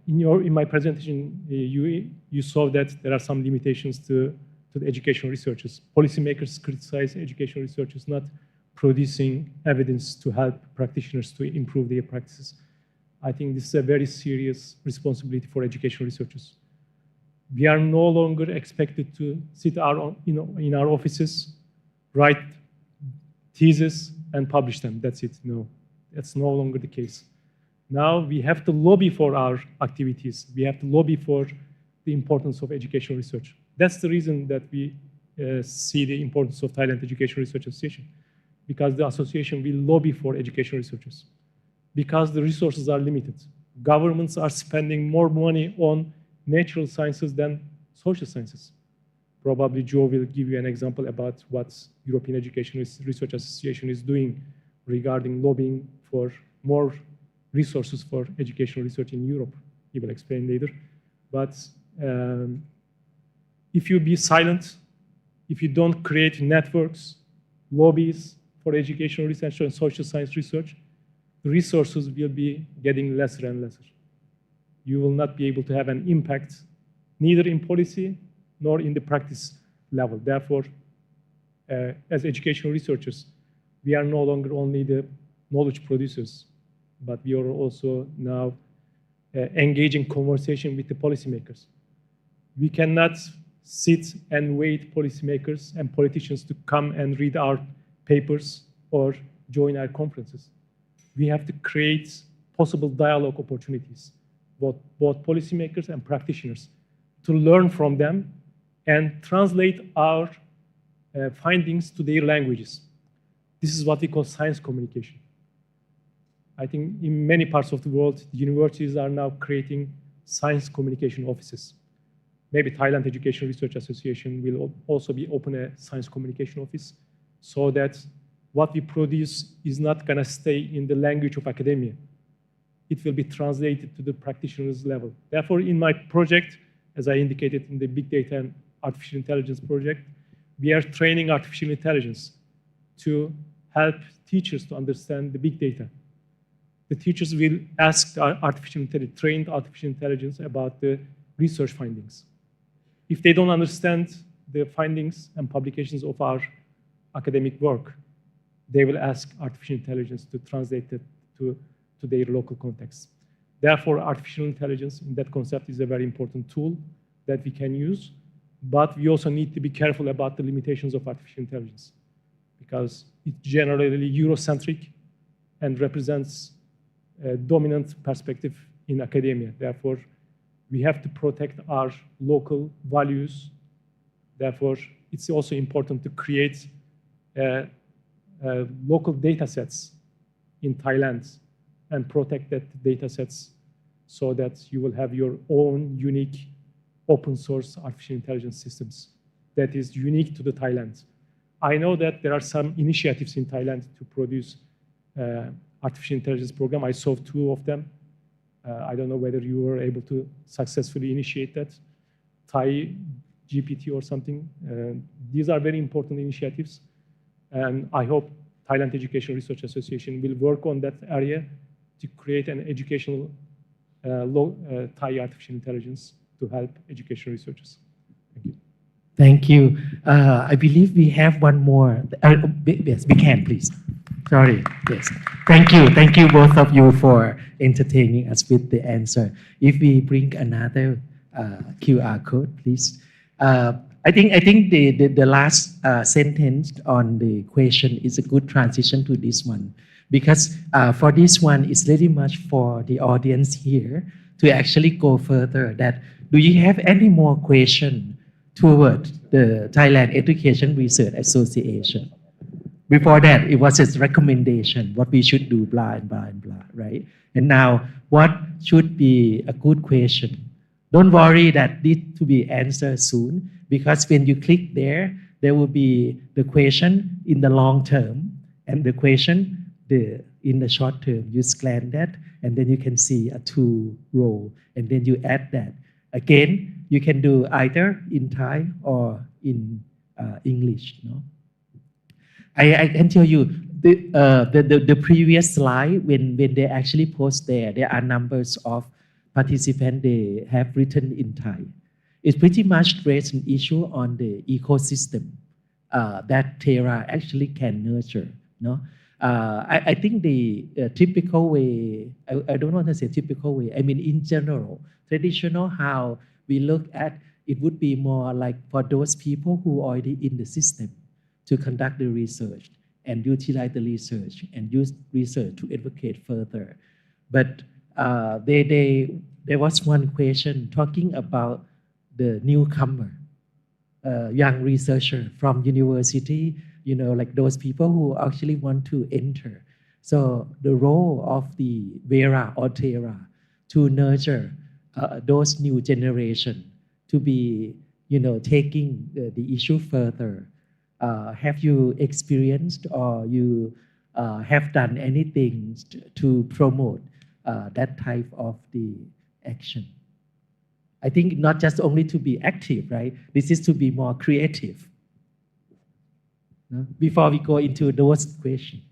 In my presentation, you saw that there are some limitations to the educational researchers. Policymakers criticize educational researchers not producing evidence to help practitioners to improve their practices. I think this is a very serious responsibility for educational researchers. We are no longer expected to sit in our offices, write theses, and publish them. That's it. No, that's no longer the case. Now we have to lobby for our activities. We have to lobby for the importance of educational research. That's the reason that we see the importance of Thailand Educational Research Association, because the association will lobby for educational researchers. Because the resources are limited. Governments are spending more money on natural sciences than social sciences. Probably Joe will give you an example about what European Educational Research Association is doing regarding lobbying for more resources for educational research in Europe. He will explain later. But if you be silent, if you don't create networks, lobbies for educational research and social science research, the resources will be getting lesser and lesser. You will not be able to have an impact neither in policy nor in the practice level. Therefore, as educational researchers, we are no longer only the knowledge producers, but we are also now engaging conversation with the policymakers. We cannot sit and wait policymakers and politicians to come and read our papers or join our conferences. We have to create possible dialogue opportunities, both policymakers and practitioners, to learn from them and translate our findings to their languages. This is what we call science communication. I think in many parts of the world, universities are now creating science communication offices. Maybe Thailand Educational Research Association will also be open a science communication office so that what we produce is not going to stay in the language of academia. It will be translated to the practitioner's level. Therefore, in my project, as I indicated in the Big Data and Artificial Intelligence project, we are training artificial intelligence to help teachers to understand the big data. The teachers will ask trained artificial intelligence about the research findings. If they don't understand the findings and publications of our academic work, they will ask artificial intelligence to translate it to their local context. Therefore, artificial intelligence in that concept is a very important tool that we can use, but we also need to be careful about the limitations of artificial intelligence because it's generally Eurocentric and represents a dominant perspective in academia. Therefore, we have to protect our local values. Therefore, it's also important to create local data sets in Thailand and protect that data sets so that you will have your own unique open source artificial intelligence systems that is unique to the Thailand. I know that there are some initiatives in Thailand to produce artificial intelligence program. I saw 2 of them. I don't know whether you were able to successfully initiate that. Thai GPT or something. These are very important initiatives. And I hope Thailand Educational Research Association will work on that area to create an educational Thai artificial intelligence to help educational researchers. Thank you. Thank you. I believe we have one more. Yes, we can, please. Sorry. Yes. Thank you. Thank you, both of you, for entertaining us with the answer. If we bring another QR code, please. I think the last sentence on the question is a good transition to this one. Because for this one, it's very much for the audience here to actually go further. That do you have any more question toward the Thailand Education Research Association? Before that, it was its recommendation, what we should do, blah, and blah, and blah, right? And now, what should be a good question? Don't worry that need to be answered soon, because when you click there, there will be the question in the long term and the question in the short term. You scan that, and then you can see a 2 row, and then you add that. Again, you can do either in Thai or in English. No? I can tell you the previous slide, when they actually post there are numbers of participants they have written in Thai. It pretty much raised an issue on the ecosystem that THERA actually can nurture. No? I think the typical way, I don't want to say typical way, I mean in general, traditional how we look at it would be more like for those people who are already in the system to conduct the research and utilize the research and use research to advocate further. But there was one question talking about the newcomer, young researcher from university, you know, like those people who actually want to enter. So the role of the THERA or THERA to nurture those new generation to be, you know, taking the issue further. Have you experienced or you have done anything to promote that type of the action? I think not just only to be active, right? This is to be more creative. No? Before we go into those questions.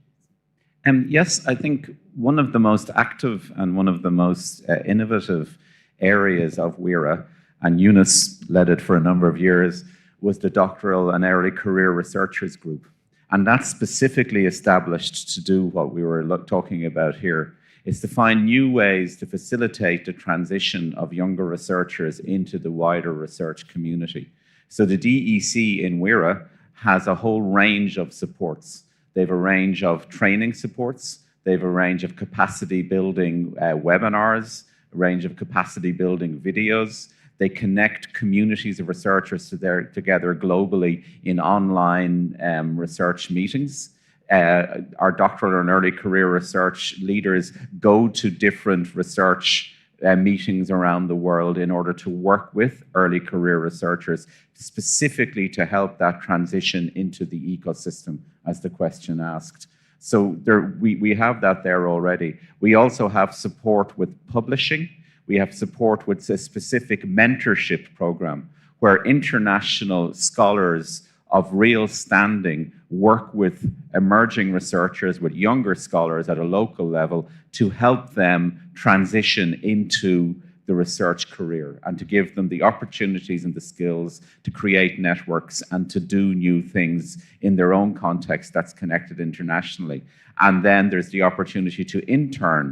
Yes, I think one of the most active and one of the most innovative areas of THERA, and Yunus led it for a number of years, was the Doctoral and Early Career Researchers Group. And that's specifically established to do what we were talking about here, is to find new ways to facilitate the transition of younger researchers into the wider research community. So the DEC in THERA has a whole range of supports. They have a range of training supports. They have a range of capacity building webinars, a range of capacity building videos. They connect communities of researchers together globally in online research meetings. Our doctoral and early career research leaders go to different research meetings around the world in order to work with early career researchers, specifically to help that transition into the ecosystem, as the question asked. So we have that there already. We also have support with publishing. We have support with a specific mentorship program where international scholars of real standing work with emerging researchers, with younger scholars at a local level to help them transition into the research career and to give them the opportunities and the skills to create networks and to do new things in their own context that's connected internationally. And then there's the opportunity to intern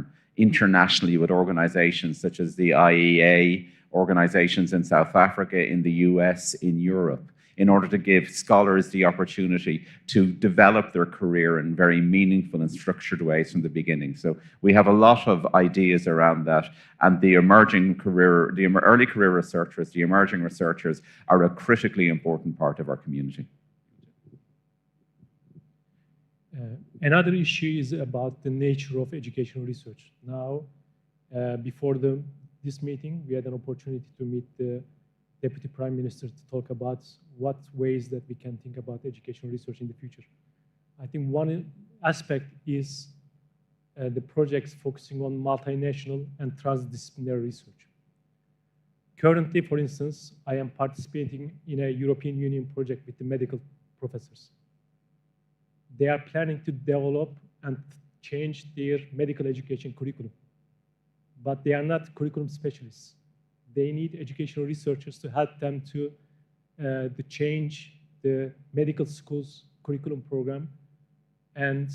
internationally with organizations such as the IEA, organizations in South Africa, in the US, in Europe, in order to give scholars the opportunity to develop their career in very meaningful and structured ways from the beginning. So we have a lot of ideas around that, and the early career researchers, the emerging researchers, are a critically important part of our community. Another issue is about the nature of educational research. Now, before this meeting, we had an opportunity to meet the Deputy Prime Minister to talk about what ways that we can think about educational research in the future. I think one aspect is the projects focusing on multinational and transdisciplinary research. Currently, for instance, I am participating in a European Union project with the medical professors. They are planning to develop and change their medical education curriculum, but they are not curriculum specialists. They need educational researchers to help them to change the medical school's curriculum program. And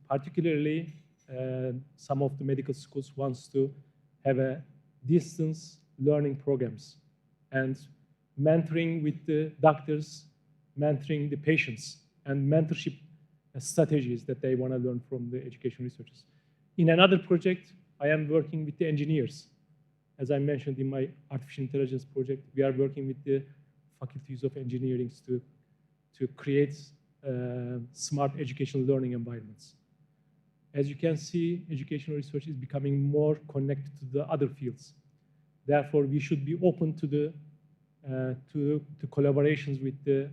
particularly, some of the medical schools wants to have a distance learning programs and mentoring with the doctors, mentoring the patients, and mentorship strategies that they want to learn from the education researchers. In another project, I am working with the engineers. As I mentioned in my artificial intelligence project, we are working with the faculties of engineering to create smart educational learning environments. As you can see, educational research is becoming more connected to the other fields. Therefore, we should be open to the collaborations with the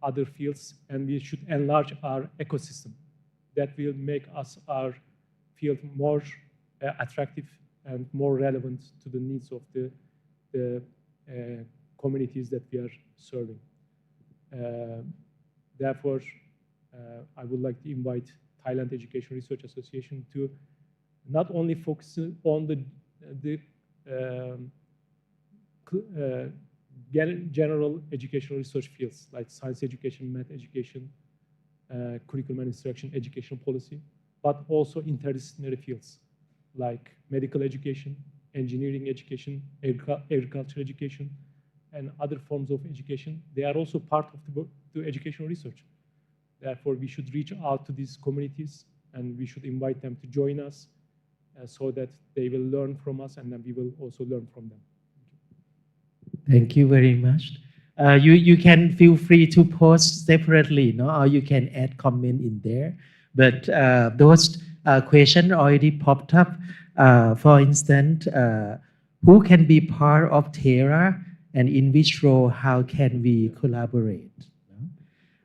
other fields, and we should enlarge our ecosystem. That will make our field more attractive and more relevant to the needs of the communities that we are serving. Therefore, I would like to invite Thailand Education Research Association to not only focus on the general educational research fields like science education, math education, curriculum and instruction, educational policy, but also interdisciplinary fields like medical education, engineering education, agriculture education, and other forms of education. They are also part of the educational research. Therefore, we should reach out to these communities and we should invite them to join us so that they will learn from us and then we will also learn from them. Thank you very much. You can feel free to post separately, no? Or you can add comment in there. But those questions already popped up. For instance, who can be part of THERA and in which role, how can we collaborate?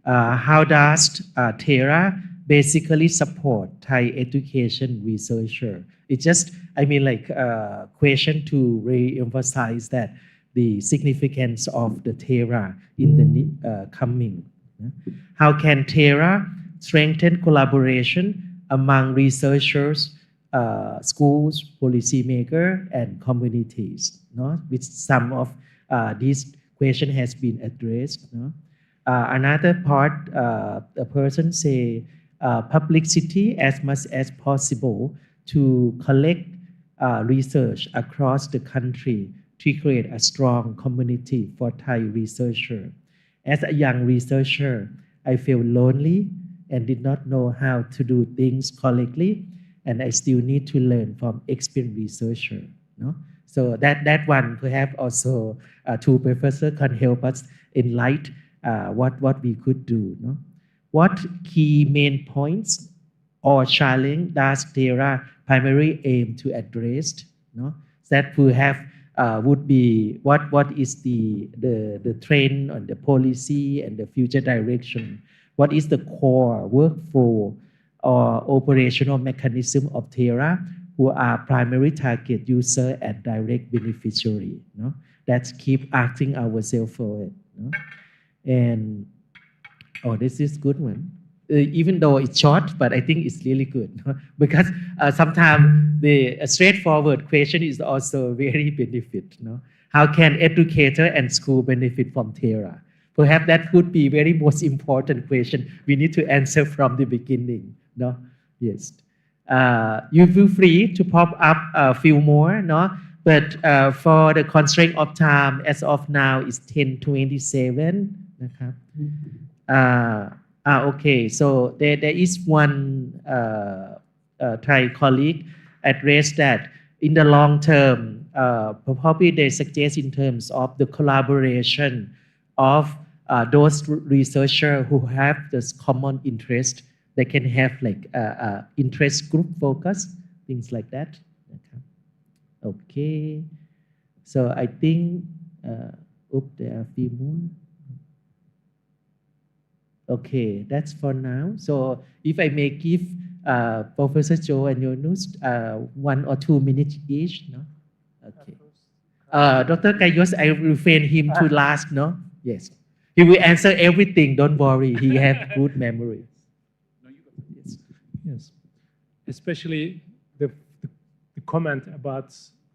How does THERA basically support Thai education researcher? It's just, I mean, like a question to re-emphasize that the significance of the THERA in the coming. How can THERA strengthen collaboration among researchers, schools, policymakers, and communities? No? With some of these questions has been addressed. No? Another part, the person say publicity as much as possible to collect research across the country to create a strong community for Thai researcher. As a young researcher, I feel lonely and did not know how to do things correctly, and I still need to learn from experienced researcher. No? So that one perhaps also two professors can help us enlighten what we could do. No? What key main points or challenge does THERA primarily aim to address? No? That perhaps would be what is the trend and the policy and the future direction? What is the core workflow or operational mechanism of THERA who are primary target user and direct beneficiary? No? Let's keep asking ourselves for it. No? And oh, this is good one. even though it's short, but I think it's really good because sometimes the straightforward question is also very benefit. How can educator and school benefit from THERA? Perhaps that would be very most important question we need to answer from the beginning. No? Yes. You feel free to pop up a few more, no? But for the constraint of time, as of now, it's 10:27. Okay, so there is one Thai colleague addressed that in the long term, probably they suggest in terms of the collaboration of those researchers who have this common interest, they can have like interest group focus, things like that. Okay, so I think, there are a few more. Okay, that's for now. So if I may give Professor Joe and Yunus 1 or 2 minutes each, no? Okay. Dr. Kayos, I refrain him to last, no? Yes. He will answer everything, don't worry. He has good memory. Yes. Especially the comment about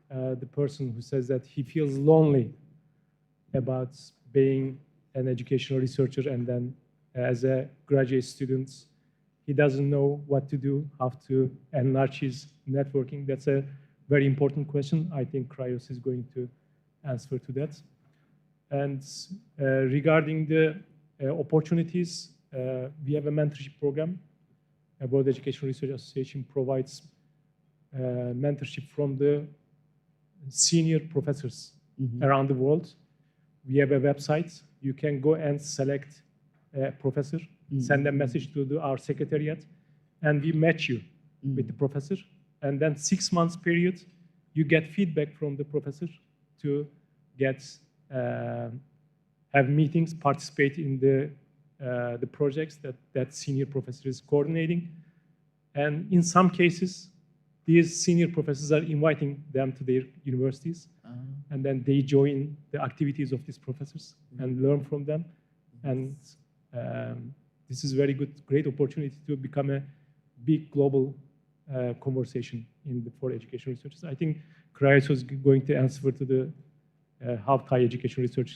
the person who says that he feels lonely about being an educational researcher and then as a graduate student, he doesn't know what to do, how to enlarge his networking. That's a very important question. I think Cryos is going to answer to that. And regarding the opportunities, we have a mentorship program. World Educational Research Association provides mentorship from the senior professors around the world. We have a website. You can go and select a professor, send a message to our secretariat, and we match you with the professor. And then 6 months period, you get feedback from the professor to get have meetings, participate in the projects that senior professor is coordinating. And in some cases, these senior professors are inviting them to their universities, and then they join the activities of these professors and learn from them. And this is very great opportunity to become a big global conversation for education researchers. I think Cryos was going to answer to the how Thai Education Research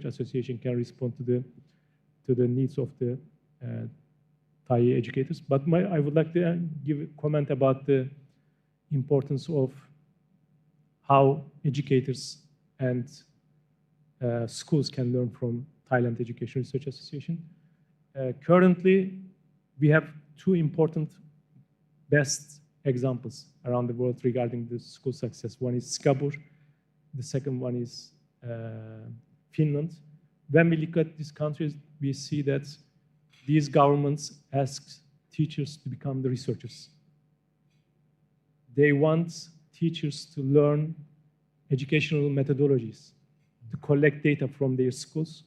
Association can respond to the needs of the Thai educators. But I would like to give a comment about the importance of how educators and schools can learn from Thailand Education Research Association. Currently, we have 2 important best examples around the world regarding the school success. One is Singapore. The second one is Finland. When we look at these countries, we see that these governments ask teachers to become the researchers. They want teachers to learn educational methodologies, to collect data from their schools,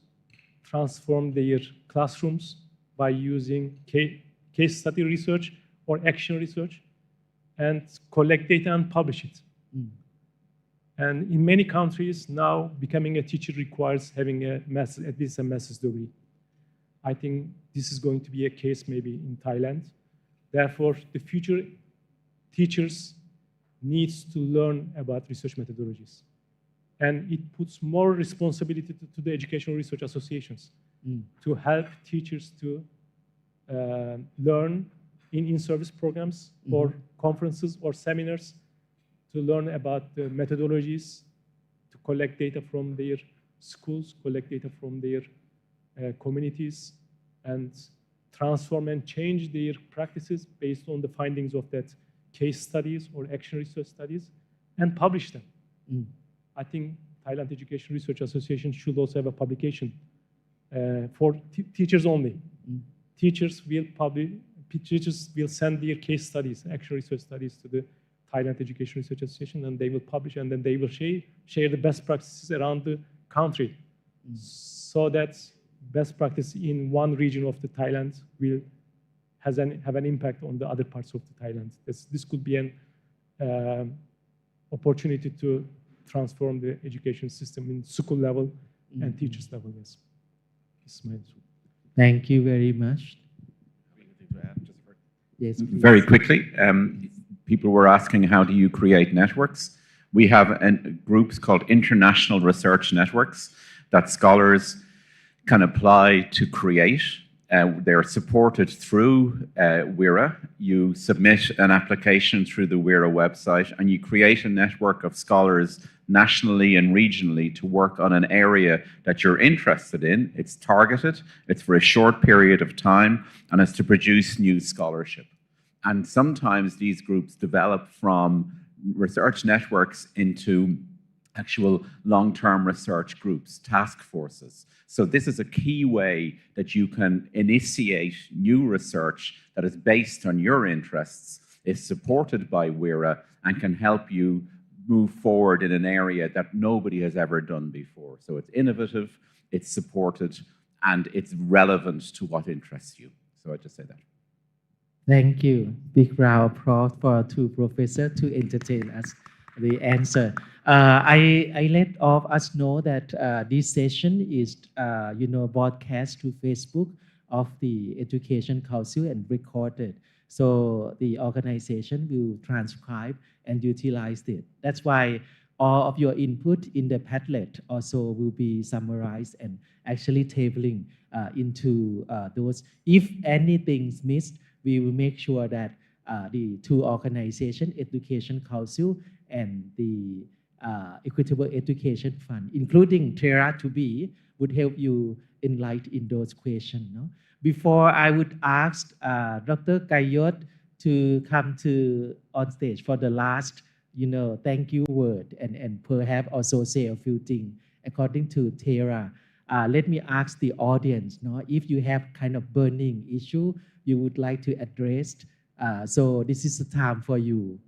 transform their classrooms by using case study research or action research, and collect data and publish it. And in many countries now, becoming a teacher requires having at least a master's degree. I think this is going to be a case maybe in Thailand. Therefore, the future teachers needs to learn about research methodologies. And it puts more responsibility to the educational research associations to help teachers to learn in in-service programs or conferences or seminars to learn about the methodologies, to collect data from their schools, collect data from their communities, and transform and change their practices based on the findings of that case studies or action research studies, and publish them. I think Thailand Education Research Association should also have a publication for teachers only. Teachers will send their case studies, action research studies to the Thailand Education Research Association, and they will publish, and then they will share the best practices around the country, so that best practice in one region of the Thailand will have an impact on the other parts of the Thailand. This could be an opportunity to transform the education system in school level and teachers level. Yes, it's my answer. Thank you very much. Yes, please. Very quickly, people were asking how do you create networks? We have groups called international research networks that scholars can apply to create. They're supported through WIRA. You submit an application through the WIRA website and you create a network of scholars nationally and regionally to work on an area that you're interested in. It's targeted, it's for a short period of time, and it's to produce new scholarship. And sometimes these groups develop from research networks into actual long-term research groups, task forces. So this is a key way that you can initiate new research that is based on your interests, is supported by WIRA, and can help you move forward in an area that nobody has ever done before. So it's innovative, it's supported, and it's relevant to what interests you. So I just say that. Thank you. Big round of applause for two professors to entertain us the answer. I let all of us know that this session is, broadcast to Facebook of the Education Council and recorded. So the organization will transcribe and utilize it. That's why all of your input in the Padlet also will be summarized and actually tabling into those. If anything's missed, we will make sure that the two organizations, Education Council and the Equitable Education Fund, including THERA to be, would help you enlighten in those questions. No? Before I would ask Dr.ไกรยศ to come on stage for the last, thank you word and perhaps also say a few things according to THERA. Let me ask the audience, if you have kind of burning issue you would like to address, so this is the time for you.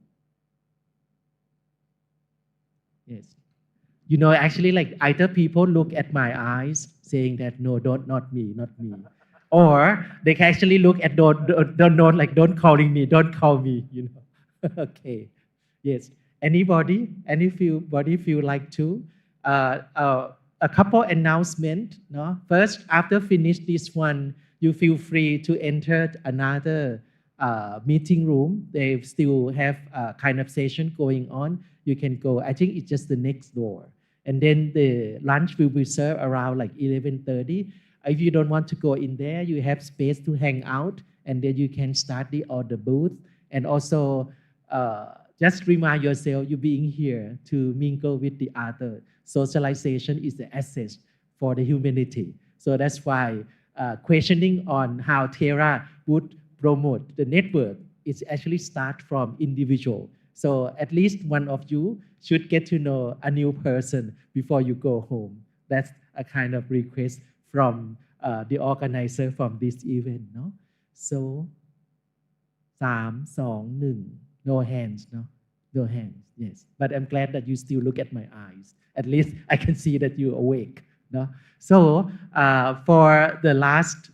Yes. Actually, like either people look at my eyes saying that, no, not me. Or they can actually look at don't calling me, don't call me, Okay. Yes. Anybody feel like to? A couple announcement, no? First, after finish this one, you feel free to enter another meeting room. They still have a kind of session going on. You can go. I think it's just the next door. And then the lunch will be served around like 11:30. If you don't want to go in there, you have space to hang out, and then you can study on the booth. And also, just remind yourself you being here to mingle with the other. Socialization is the asset for the humanity. So that's why questioning on how THERA would promote the network is actually start from individual. So at least one of you should get to know a new person before you go home. That's a kind of request from the organizer from this event. No? So 3, 2, 1. No hands, no? No hands, yes. But I'm glad that you still look at my eyes. At least I can see that you're awake. No? So for the last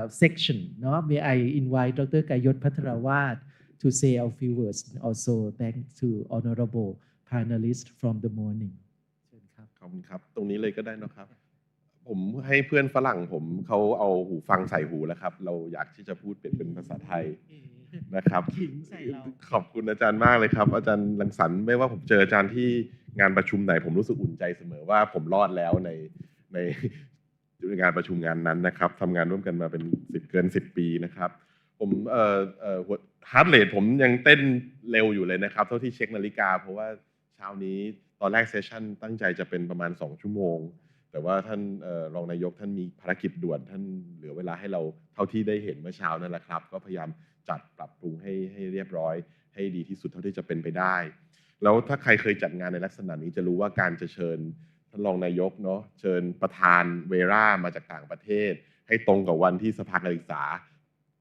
section, no, may I invite Dr. ไกรยศ พัทรวาท to say a few words. Also, thanks to honorable panelists from the morning. ขอบคุณครับตรงนี้เลยก็ได้นะครับผมให้เพื่อนฝรั่งผมเขาเอาหูฟังใส่หูแล้วครับเราอยากที่จะพูดเป็นภาษาไทยนะครับขอบคุณอาจารย์มากเลยครับอาจารย์รังสรรค์ไม่ว่าผมเจออาจารย์ที่งานประชุมไหนผมรู้สึกอุ่นใจเสมอว่าผมรอดแล้วในงานประชุมงานนั้นนะครับทำงานร่วมกันมาเป็นเกิน10 ปีนะครับผมฮาร์ทเรทผมยังเต้นเร็วอยู่เลยนะครับเท่าที่เช็คนาฬิกาเพราะว่าเช้านี้ตอนแรกเซสชั่นตั้งใจจะเป็นประมาณ2 ชั่วโมงแต่ว่าท่านรองนายกท่านมีภารกิจด่วนท่านเหลือเวลาให้เราเท่าที่ได้เห็นเมื่อเช้านั่นแหละครับก็พยายามจัดปรับปรุงให้เรียบร้อยให้ดีที่สุดเท่าที่จะเป็นไปได้แล้วถ้าใครเคยจัดงานในลักษณะนี้จะรู้ว่าการจะเชิญท่านรองนายกเนาะเชิญประธานเวร่ามาจากต่างประเทศให้ตรงกับวันที่สภาการศึกษา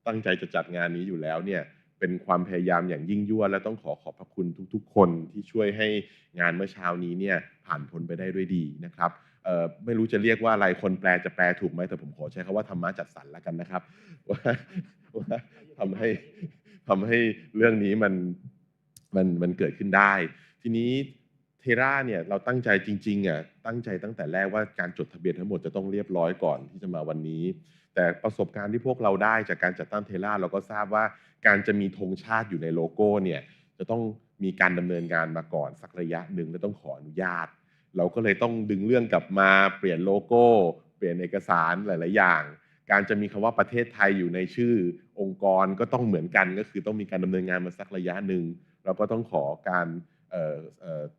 ตั้งใจจะจัดงานนี้อยู่แล้วเนี่ยเป็นความพยายามอย่างยิ่งยวดและต้องขอบพระคุณทุกๆคนที่ช่วยให้งานเมื่อเช้านี้เนี่ยผ่านพ้นไปได้ด้วยดีนะครับไม่รู้จะเรียกว่าอะไรคนแปลจะแปลถูกไหมแต่ผมขอใช้คำว่าธรรมะจัดสรรแล้วกันนะครับว่าทำให้เรื่องนี้มันเกิดขึ้นได้ทีนี้ THERA เนี่ยเราตั้งใจจริงๆตั้งใจตั้งแต่แรกว่าการจดทะเบียนทั้งหมดจะต้องเรียบร้อยก่อนที่จะมาวันนี้แต่ประสบการณ์ที่พวกเราได้จากการจัดตั้ง THERA เราก็ทราบว่าการจะมีธงชาติอยู่ในโลโก้เนี่ยจะต้องมีการดำเนินงานมาก่อนสักระยะหนึ่งและต้องขออนุญาตเราก็เลยต้องดึงเรื่องกลับมาเปลี่ยนโลโก้เปลี่ยนเอกสารหลายๆอย่างการจะมีคำว่าประเทศไทยอยู่ในชื่อองค์กรก็ต้องเหมือนกันก็คือต้องมีการดำเนินงานมาสักระยะหนึ่งเราก็ต้องขอการ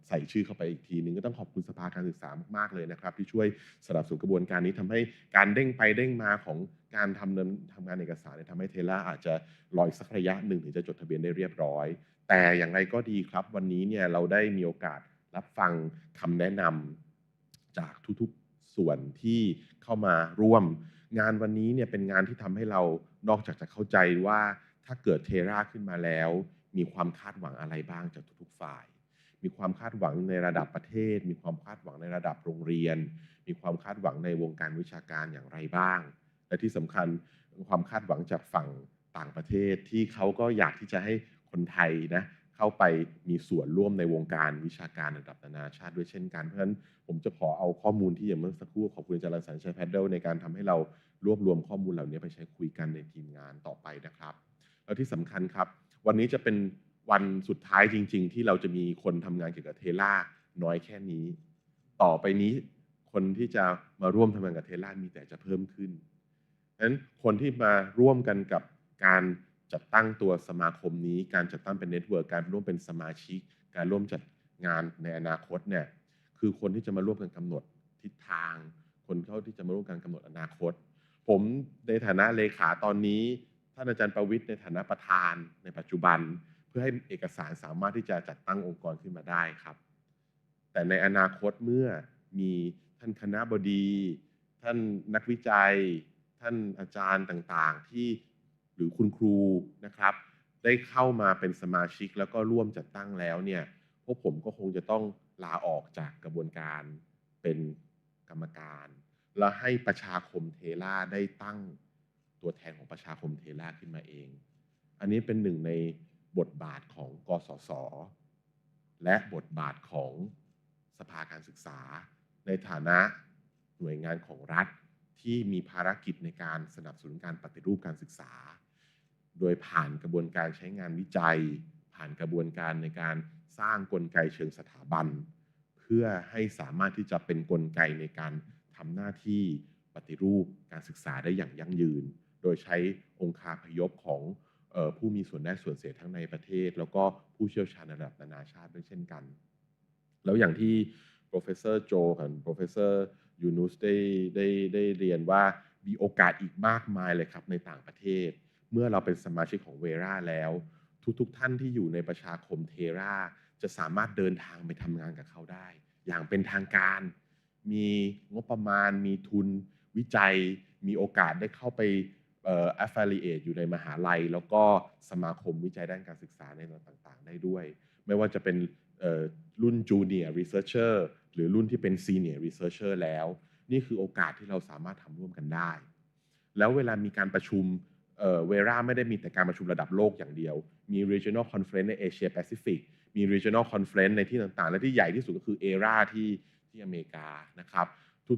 ใส่ชื่อเข้าไปอีกทีนึงก็ต้องขอบคุณสภาการศึกษามากๆเลยนะครับที่ช่วยสนับสนุนกระบวนการนี้ทำให้การเด้งไปเด้งมาของการทำงานเอกสารทำให้THERAอาจจะรออีกสักระยะหนึ่งถึงจะจดทะเบียนได้เรียบร้อยแต่อย่างไรก็ดีครับวันนี้เนี่ยเราได้มีโอกาสรับฟังคำแนะนำจากทุกๆส่วนที่เข้ามาร่วมงานวันนี้เนี่ยเป็นงานที่ทำให้เรานอกจากจะเข้าใจว่าถ้าเกิดTHERAขึ้นมาแล้วมีความคาดหวังอะไรบ้างจากทุกๆฝ่ายมีความคาดหวังในระดับประเทศมีความคาดหวังในระดับโรงเรียนมีความคาดหวังในวงการวิชาการอย่างไรบ้างและที่สำคัญความคาดหวังจากฝั่งต่างประเทศที่เขาก็อยากที่จะให้คนไทยนะเข้าไปมีส่วนร่วมในวงการวิชาการระดับนานาชาติด้วยเช่นกันเพราะฉะนั้นผมจะขอเอาข้อมูลที่อย่างเมื่อสักครู่ขอบคุณอาจารย์สันชัยแพดเดิลในการทำให้เรารวบรวมข้อมูลเหล่านี้ไปใช้คุยกันในทีมงานต่อไปนะครับแล้วที่สำคัญครับวันนี้จะเป็นวันสุดท้ายจริงๆที่เราจะมีคนทำงานเกี่ยวกับTHERAน้อยแค่นี้ต่อไปนี้คนที่จะมาร่วมทำงานกับTHERAมีแต่จะเพิ่มขึ้นดังนั้นคนที่มาร่วมกันกับการจัดตั้งตัวสมาคมนี้การจัดตั้งเป็นเน็ตเวิร์กการร่วมเป็นสมาชิกการร่วมจัดงานในอนาคตเนี่ยคือคนที่จะมาร่วมกันกำหนดทิศทางคนเข้าที่จะมาร่วมกันกำหนดอนาคตผมในฐานะเลขาตอนนี้ท่านอาจารย์ประวิตรในฐานะประธานในปัจจุบันเพื่อให้เอกสารสามารถที่จะจัดตั้งองค์กรขึ้นมาได้ครับแต่ในอนาคตเมื่อมีท่านคณบดีท่านนักวิจัยท่านอาจารย์ต่างๆที่หรือคุณครูนะครับได้เข้ามาเป็นสมาชิกแล้วก็ร่วมจัดตั้งแล้วเนี่ยพวกผมก็คงจะต้องลาออกจากกระบวนการเป็นกรรมการและให้ประชาคมTHERAได้ตั้งตัวแทนของประชาคมTHERAขึ้นมาเองอันนี้เป็นหนึ่งในบทบาทของกสศและบทบาทของสภาการศึกษาในฐานะหน่วยงานของรัฐที่มีภารกิจในการสนับสนุนการปฏิรูปการศึกษาโดยผ่านกระบวนการใช้งานวิจัยผ่านกระบวนการในการสร้างกลไกเชิงสถาบันเพื่อให้สามารถที่จะเป็นกลไกในการทำหน้าที่ปฏิรูปการศึกษาได้อย่างยั่งยืนโดยใช้องคาพยพของผู้มีส่วนได้ส่วนเสียทั้งในประเทศแล้วก็ผู้เชี่ยวชาญระดับนานาชาติด้วยเช่นกันแล้วอย่างที่ Professor โจกับ Professor ยูนุสได้เรียนว่ามีโอกาสอีกมากมายเลยครับในต่างประเทศเมื่อเราเป็นสมาชิกของTHERAแล้วทุกท่านที่อยู่ในประชาคมTHERAจะสามารถเดินทางไปทำงานกับเขาได้อย่างเป็นทางการมีงบประมาณมีทุนวิจัยมีโอกาสได้เข้าไปaffiliate อยู่ในมหาลัยแล้วก็สมาคมวิจัยด้านการศึกษาในต่างๆได้ด้วยไม่ว่าจะเป็นรุ่น Junior Researcher หรือรุ่นที่เป็น Senior Researcher แล้วนี่คือโอกาสที่เราสามารถทำร่วมกันได้แล้วเวลามีการประชุมTHERAไม่ได้มีแต่การประชุมระดับโลกอย่างเดียวมี Regional Conference ใน Asia Pacific มี Regional Conference ในที่ต่างๆและที่ใหญ่ที่สุดก็คือ ERA ที่อเมริกานะครับ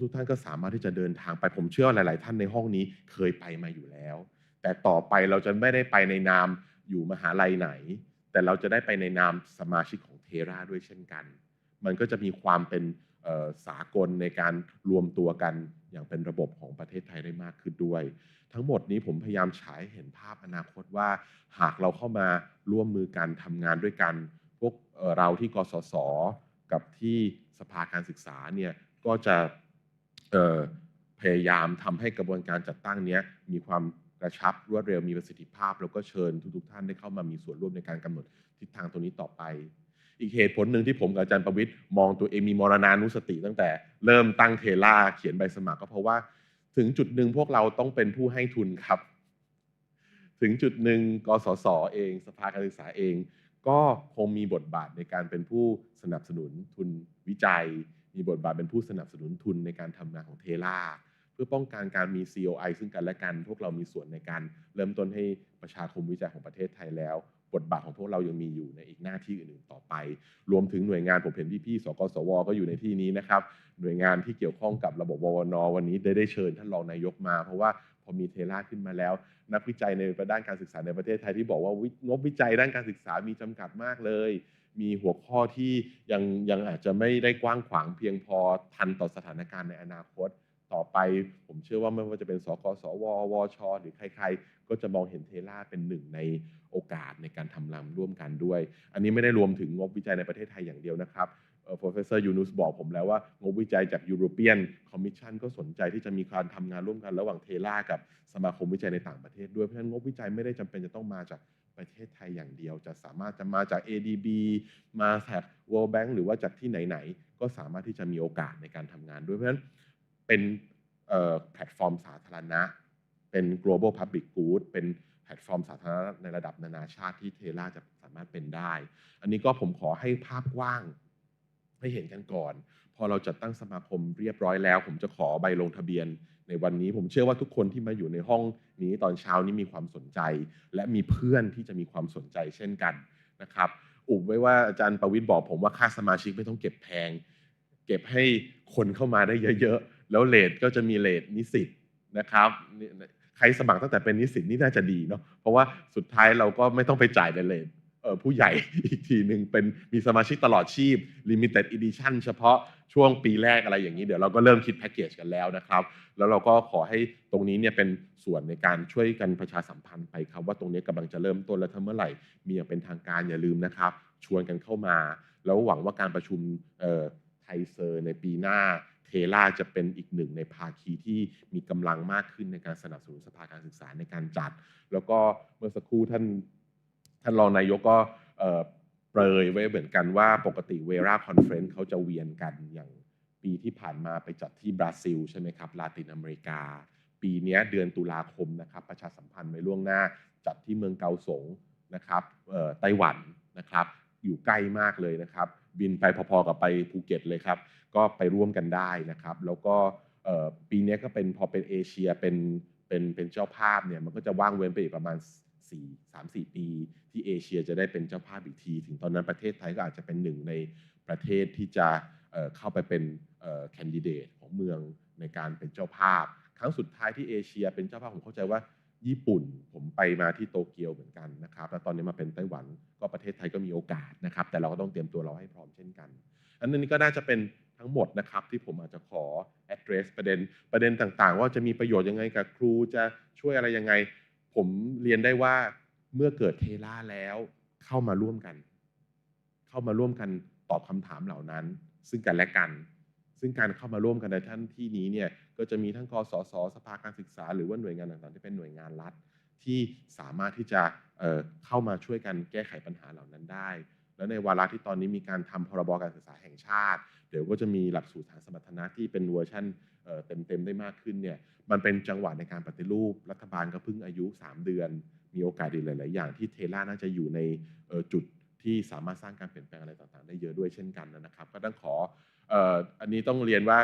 ทุกท่านก็สามารถที่จะเดินทางไปผมเชื่อว่าหลายๆท่านในห้องนี้เคยไปมาอยู่แล้วแต่ต่อไปเราจะไม่ได้ไปในนามอยู่มหาลัยไหนแต่เราจะได้ไปในนามสมาชิกของTHERAด้วยเช่นกันมันก็จะมีความเป็นสากลในการรวมตัวกันอย่างเป็นระบบของประเทศไทยได้มากขึ้นด้วยทั้งหมดนี้ผมพยายามฉายเห็นภาพอนาคตว่าหากเราเข้ามาร่วมมือกันทำงานด้วยกันพวกเราที่กสศกับที่สภาการศึกษาเนี่ยก็จะพยายามทำให้กระบวนการจัดตั้งนี้มีความกระชับรวดเร็วมีประสิทธิภาพแล้วก็เชิญทุกท่านได้เข้ามามีส่วนร่วมในการกำหนดทิศทางตรงนี้ต่อไปอีกเหตุผลหนึ่งที่ผมกับอาจารย์ประวิตรมองตัวเองมีมรณานุสติตั้งแต่เริ่มตั้งTHERAเขียนใบสมัครก็เพราะว่าถึงจุดหนึ่งพวกเราต้องเป็นผู้ให้ทุนครับถึงจุดหนึ่งกสศเองสภาการศึกษาเองก็คงมีบทบาทในการเป็นผู้สนับสนุนทุนวิจัยมีบทบาทเป็นผู้สนับสนุนทุนในการทำงานของTHERAเพื่อป้องกันการมี COI ซึ่งกันและกันพวกเรามีส่วนในการเริ่มต้นให้ประชาคมวิจัยของประเทศไทยแล้ว บทบาทของพวกเรายังมีอยู่ในอีกหน้าที่อื่นๆต่อไปรวมถึงหน่วยงานผมเห็นพี่ๆสกสวก็อยู่ในที่นี้นะครับหน่วยงานที่เกี่ยวข้องกับระบบววนวันนี้ได้เชิญท่านรองนายกมาเพราะว่าพอมีเทล่าขึ้นมาแล้วนักวิจัยในด้านการศึกษาในประเทศไทยที่บอกว่างบวิจัยด้านการศึกษามีจำกัดมากเลยมีหัวข้อที่ยังอาจจะไม่ได้กว้างขวางเพียงพอทันต่อสถานการณ์ในอนาคตต่อไปผมเชื่อว่าไม่ว่าจะเป็นสกสววชหรือใครๆก็จะมองเห็นเทล่าเป็นหนึ่งในโอกาสในการทำงานร่วมกันด้วยอันนี้ไม่ได้รวมถึงงบวิจัยในประเทศไทยอย่างเดียวนะครับProfessor Yunus บอกผมแล้วว่างบวิจัยจาก European Commission ก็สนใจที่จะมีการทำงานร่วมกันระหว่างเทล่ากับสมาคมวิจัยในต่างประเทศด้วยเพราะฉะนั้นงบวิจัยไม่ได้จำเป็นจะต้องมาจากประเทศไทยอย่างเดียวจะสามารถจะมาจาก ADB มาจาก World Bank หรือว่าจากที่ไหนๆก็สามารถที่จะมีโอกาสในการทำงานด้วยเพราะฉะนั้นเป็นแพลตฟอร์มสาธารณะเป็น global public good เป็นแพลตฟอร์มสาธารณะในระดับนานาชาติที่เทล่าจะสามารถเป็นได้อันนี้ก็ผมขอให้ภาพกว้างให้เห็นกันก่อนพอเราจัดตั้งสมาคมเรียบร้อยแล้วผมจะขอใบลงทะเบียนในวันนี้ผมเชื่อว่าทุกคนที่มาอยู่ในห้องนี้ตอนเช้านี้มีความสนใจและมีเพื่อนที่จะมีความสนใจเช่นกันนะครับอุบไว้ว่าอาจารย์ประวิตรบอกผมว่าค่าสมาชิกไม่ต้องเก็บแพงเก็บให้คนเข้ามาได้เยอะๆแล้วเรทก็จะมีเรทนิสิตนะครับใครสมัครตั้งแต่เป็นนิสิตนี่น่าจะดีเนาะเพราะว่าสุดท้ายเราก็ไม่ต้องไปจ่ายในเรทผู้ใหญ่อีกทีหนึ่งเป็นมีสมาชิกตลอดชีพ Limited Edition เฉพาะช่วงปีแรกอะไรอย่างนี้เดี๋ยวเราก็เริ่มคิดแพ็กเกจกันแล้วนะครับแล้วเราก็ขอให้ตรงนี้เนี่ยเป็นส่วนในการช่วยกันประชาสัมพันธ์ไปครับว่าตรงนี้กำลังจะเริ่มต้นแล้วถ้าเมื่อไหร่มีอย่างเป็นทางการอย่าลืมนะครับชวนกันเข้ามาแล้วหวังว่าการประชุมไทยเซอร์ในปีหน้าเทล่าจะเป็นอีกหนึ่งในภาคีที่มีกำลังมากขึ้นในการสนับสนุนสภาการศึกษาในการจัดแล้วก็เมื่อสักครู่ท่านรองนายกก็เปรยไว้เหมือนกันว่าปกติเวราคอนเฟรนซ์เขาจะเวียนกันอย่างปีที่ผ่านมาไปจัดที่บราซิลใช่ไหมครับลาตินอเมริกาปีนี้เดือนตุลาคมนะครับประชาสัมพันธ์ไว้ล่วงหน้าจัดที่เมืองเกาสงนะครับไต้หวันนะครับอยู่ใกล้มากเลยนะครับบินไปพอๆกับไปภูเก็ตเลยครับก็ไปร่วมกันได้นะครับแล้วก็ปีนี้ก็เป็นพอเป็นเอเชียเป็นเจ้าภาพเนี่ยมันก็จะว่างเว้นไปอีกประมาณ3-4 ปีที่เอเชียจะได้เป็นเจ้าภาพอีกทีถึงตอนนั้นประเทศไทยก็อาจจะเป็นหนึ่งในประเทศที่จะเข้าไปเป็นแคนดิเดตของเมืองในการเป็นเจ้าภาพครั้งสุดท้ายที่เอเชียเป็นเจ้าภาพผมเข้าใจว่าญี่ปุ่นผมไปมาที่โตเกียวเหมือนกันนะครับแล้วตอนนี้มาเป็นไต้หวันก็ประเทศไทยก็มีโอกาสนะครับแต่เราก็ต้องเตรียมตัวเราให้พร้อมเช่นกันอันนี้ก็น่าจะเป็นทั้งหมดนะครับที่ผมอาจจะขอ address ประเด็นต่างๆว่าจะมีประโยชน์ยังไงกับครูจะช่วยอะไรยังไงผมเรียนได้ว่าเมื่อเกิดเทล่าแล้วเข้ามาร่วมกันตอบคำถามเหล่านั้นซึ่งกันและกันซึ่งการเข้ามาร่วมกันในท่านที่นี้เนี่ยก็จะมีทั้งกสศสภาการศึกษาหรือว่าหน่วยงานต่างๆที่เป็นหน่วยงานรัฐที่สามารถที่จะเข้ามาช่วยกันแก้ไขปัญหาเหล่านั้นได้และในวาระที่ตอนนี้มีการทำพรบการศึกษาแห่งชาติเดี๋ยวก็จะมีหลักสูตรฐานสมรรถนะที่เป็นเวอร์ชันเต็มได้มากขึ้นเนี่ยมันเป็นจังหวะในการปฏิรูปรัฐบาลก็เพิ่งอายุ3 เดือนมีโอกาสดีหลายๆอย่างที่เทล่าน่าจะอยู่ในจุดที่สามารถสร้างการเปลี่ยนแปลงอะไรต่างๆได้เยอะด้วยเช่นกันนะครับก็ต้องขออันนี้ต้องเรียนว่า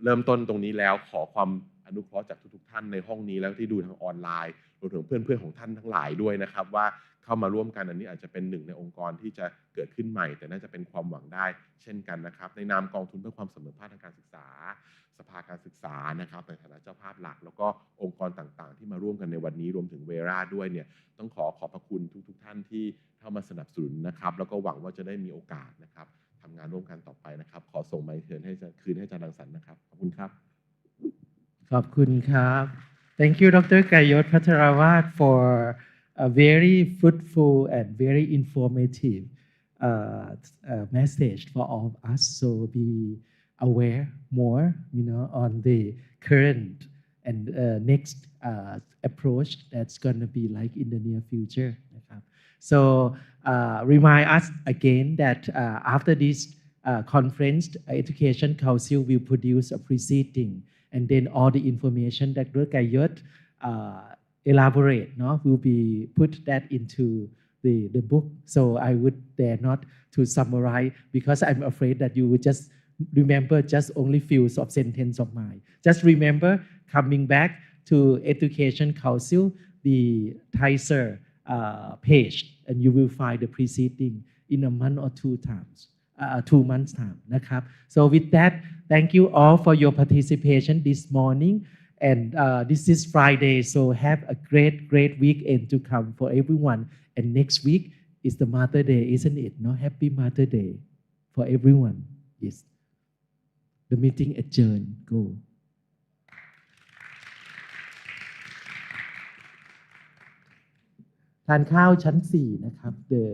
เริ่มต้นตรงนี้แล้วขอความอนุเคราะห์จากทุกๆท่านในห้องนี้แล้วที่ดูทางออนไลน์รวมถึงเพื่อนๆของท่านทั้งหลายด้วยนะครับว่าเข้ามาร่วมกันอันนี้อาจจะเป็นหนึ่งในองค์กรที่จะเกิดขึ้นใหม่แต่น่าจะเป็นความหวังได้เช่นกันนะครับในนามกองทุนเพื่อความเสมอภาคทางการศึกษาสภาการศึกษานะครับในฐานะเจ้าภาพหลักแล้วก็องค์กรต่างๆที่มาร่วมกันในวันนี้รวมถึงเวราด้วยเนี่ยต้องขอบพระคุณทุกท่านที่เข้ามาสนับสนุนนะครับแล้วก็หวังว่าจะได้มีโอกาสนะครับทำงานร่วมกันต่อไปนะครับขอส่งไมค์คืนให้อาจารย์รังสรรค์นะครับขอบคุณครับขอบคุณครับ Thank you Dr. ไกรยศ พัทรวาท for a very fruitful and very informative message for all of us. So be aware more, on the current and next approach that's going to be like in the near future. So remind us again that after this conference, Education Council will produce a proceeding, and then all the information that Dr. ไกรยศelaborate, will be put that into the book. So I would dare not to summarize because I'm afraid that you would just remember just only few of sentence of mine. Just remember coming back to Education Council, the ThaiCER page, and you will find the preceding in a month or 2 times, 2 months time นะครับ so with that thank you all for your participation this morning and this is Friday so have a great weekend to come for everyone and next week is the Mother Day isn't it no happy Mother Day for everyone yes the meeting adjourned go ทานข้าวชั้น 4 นะครับ The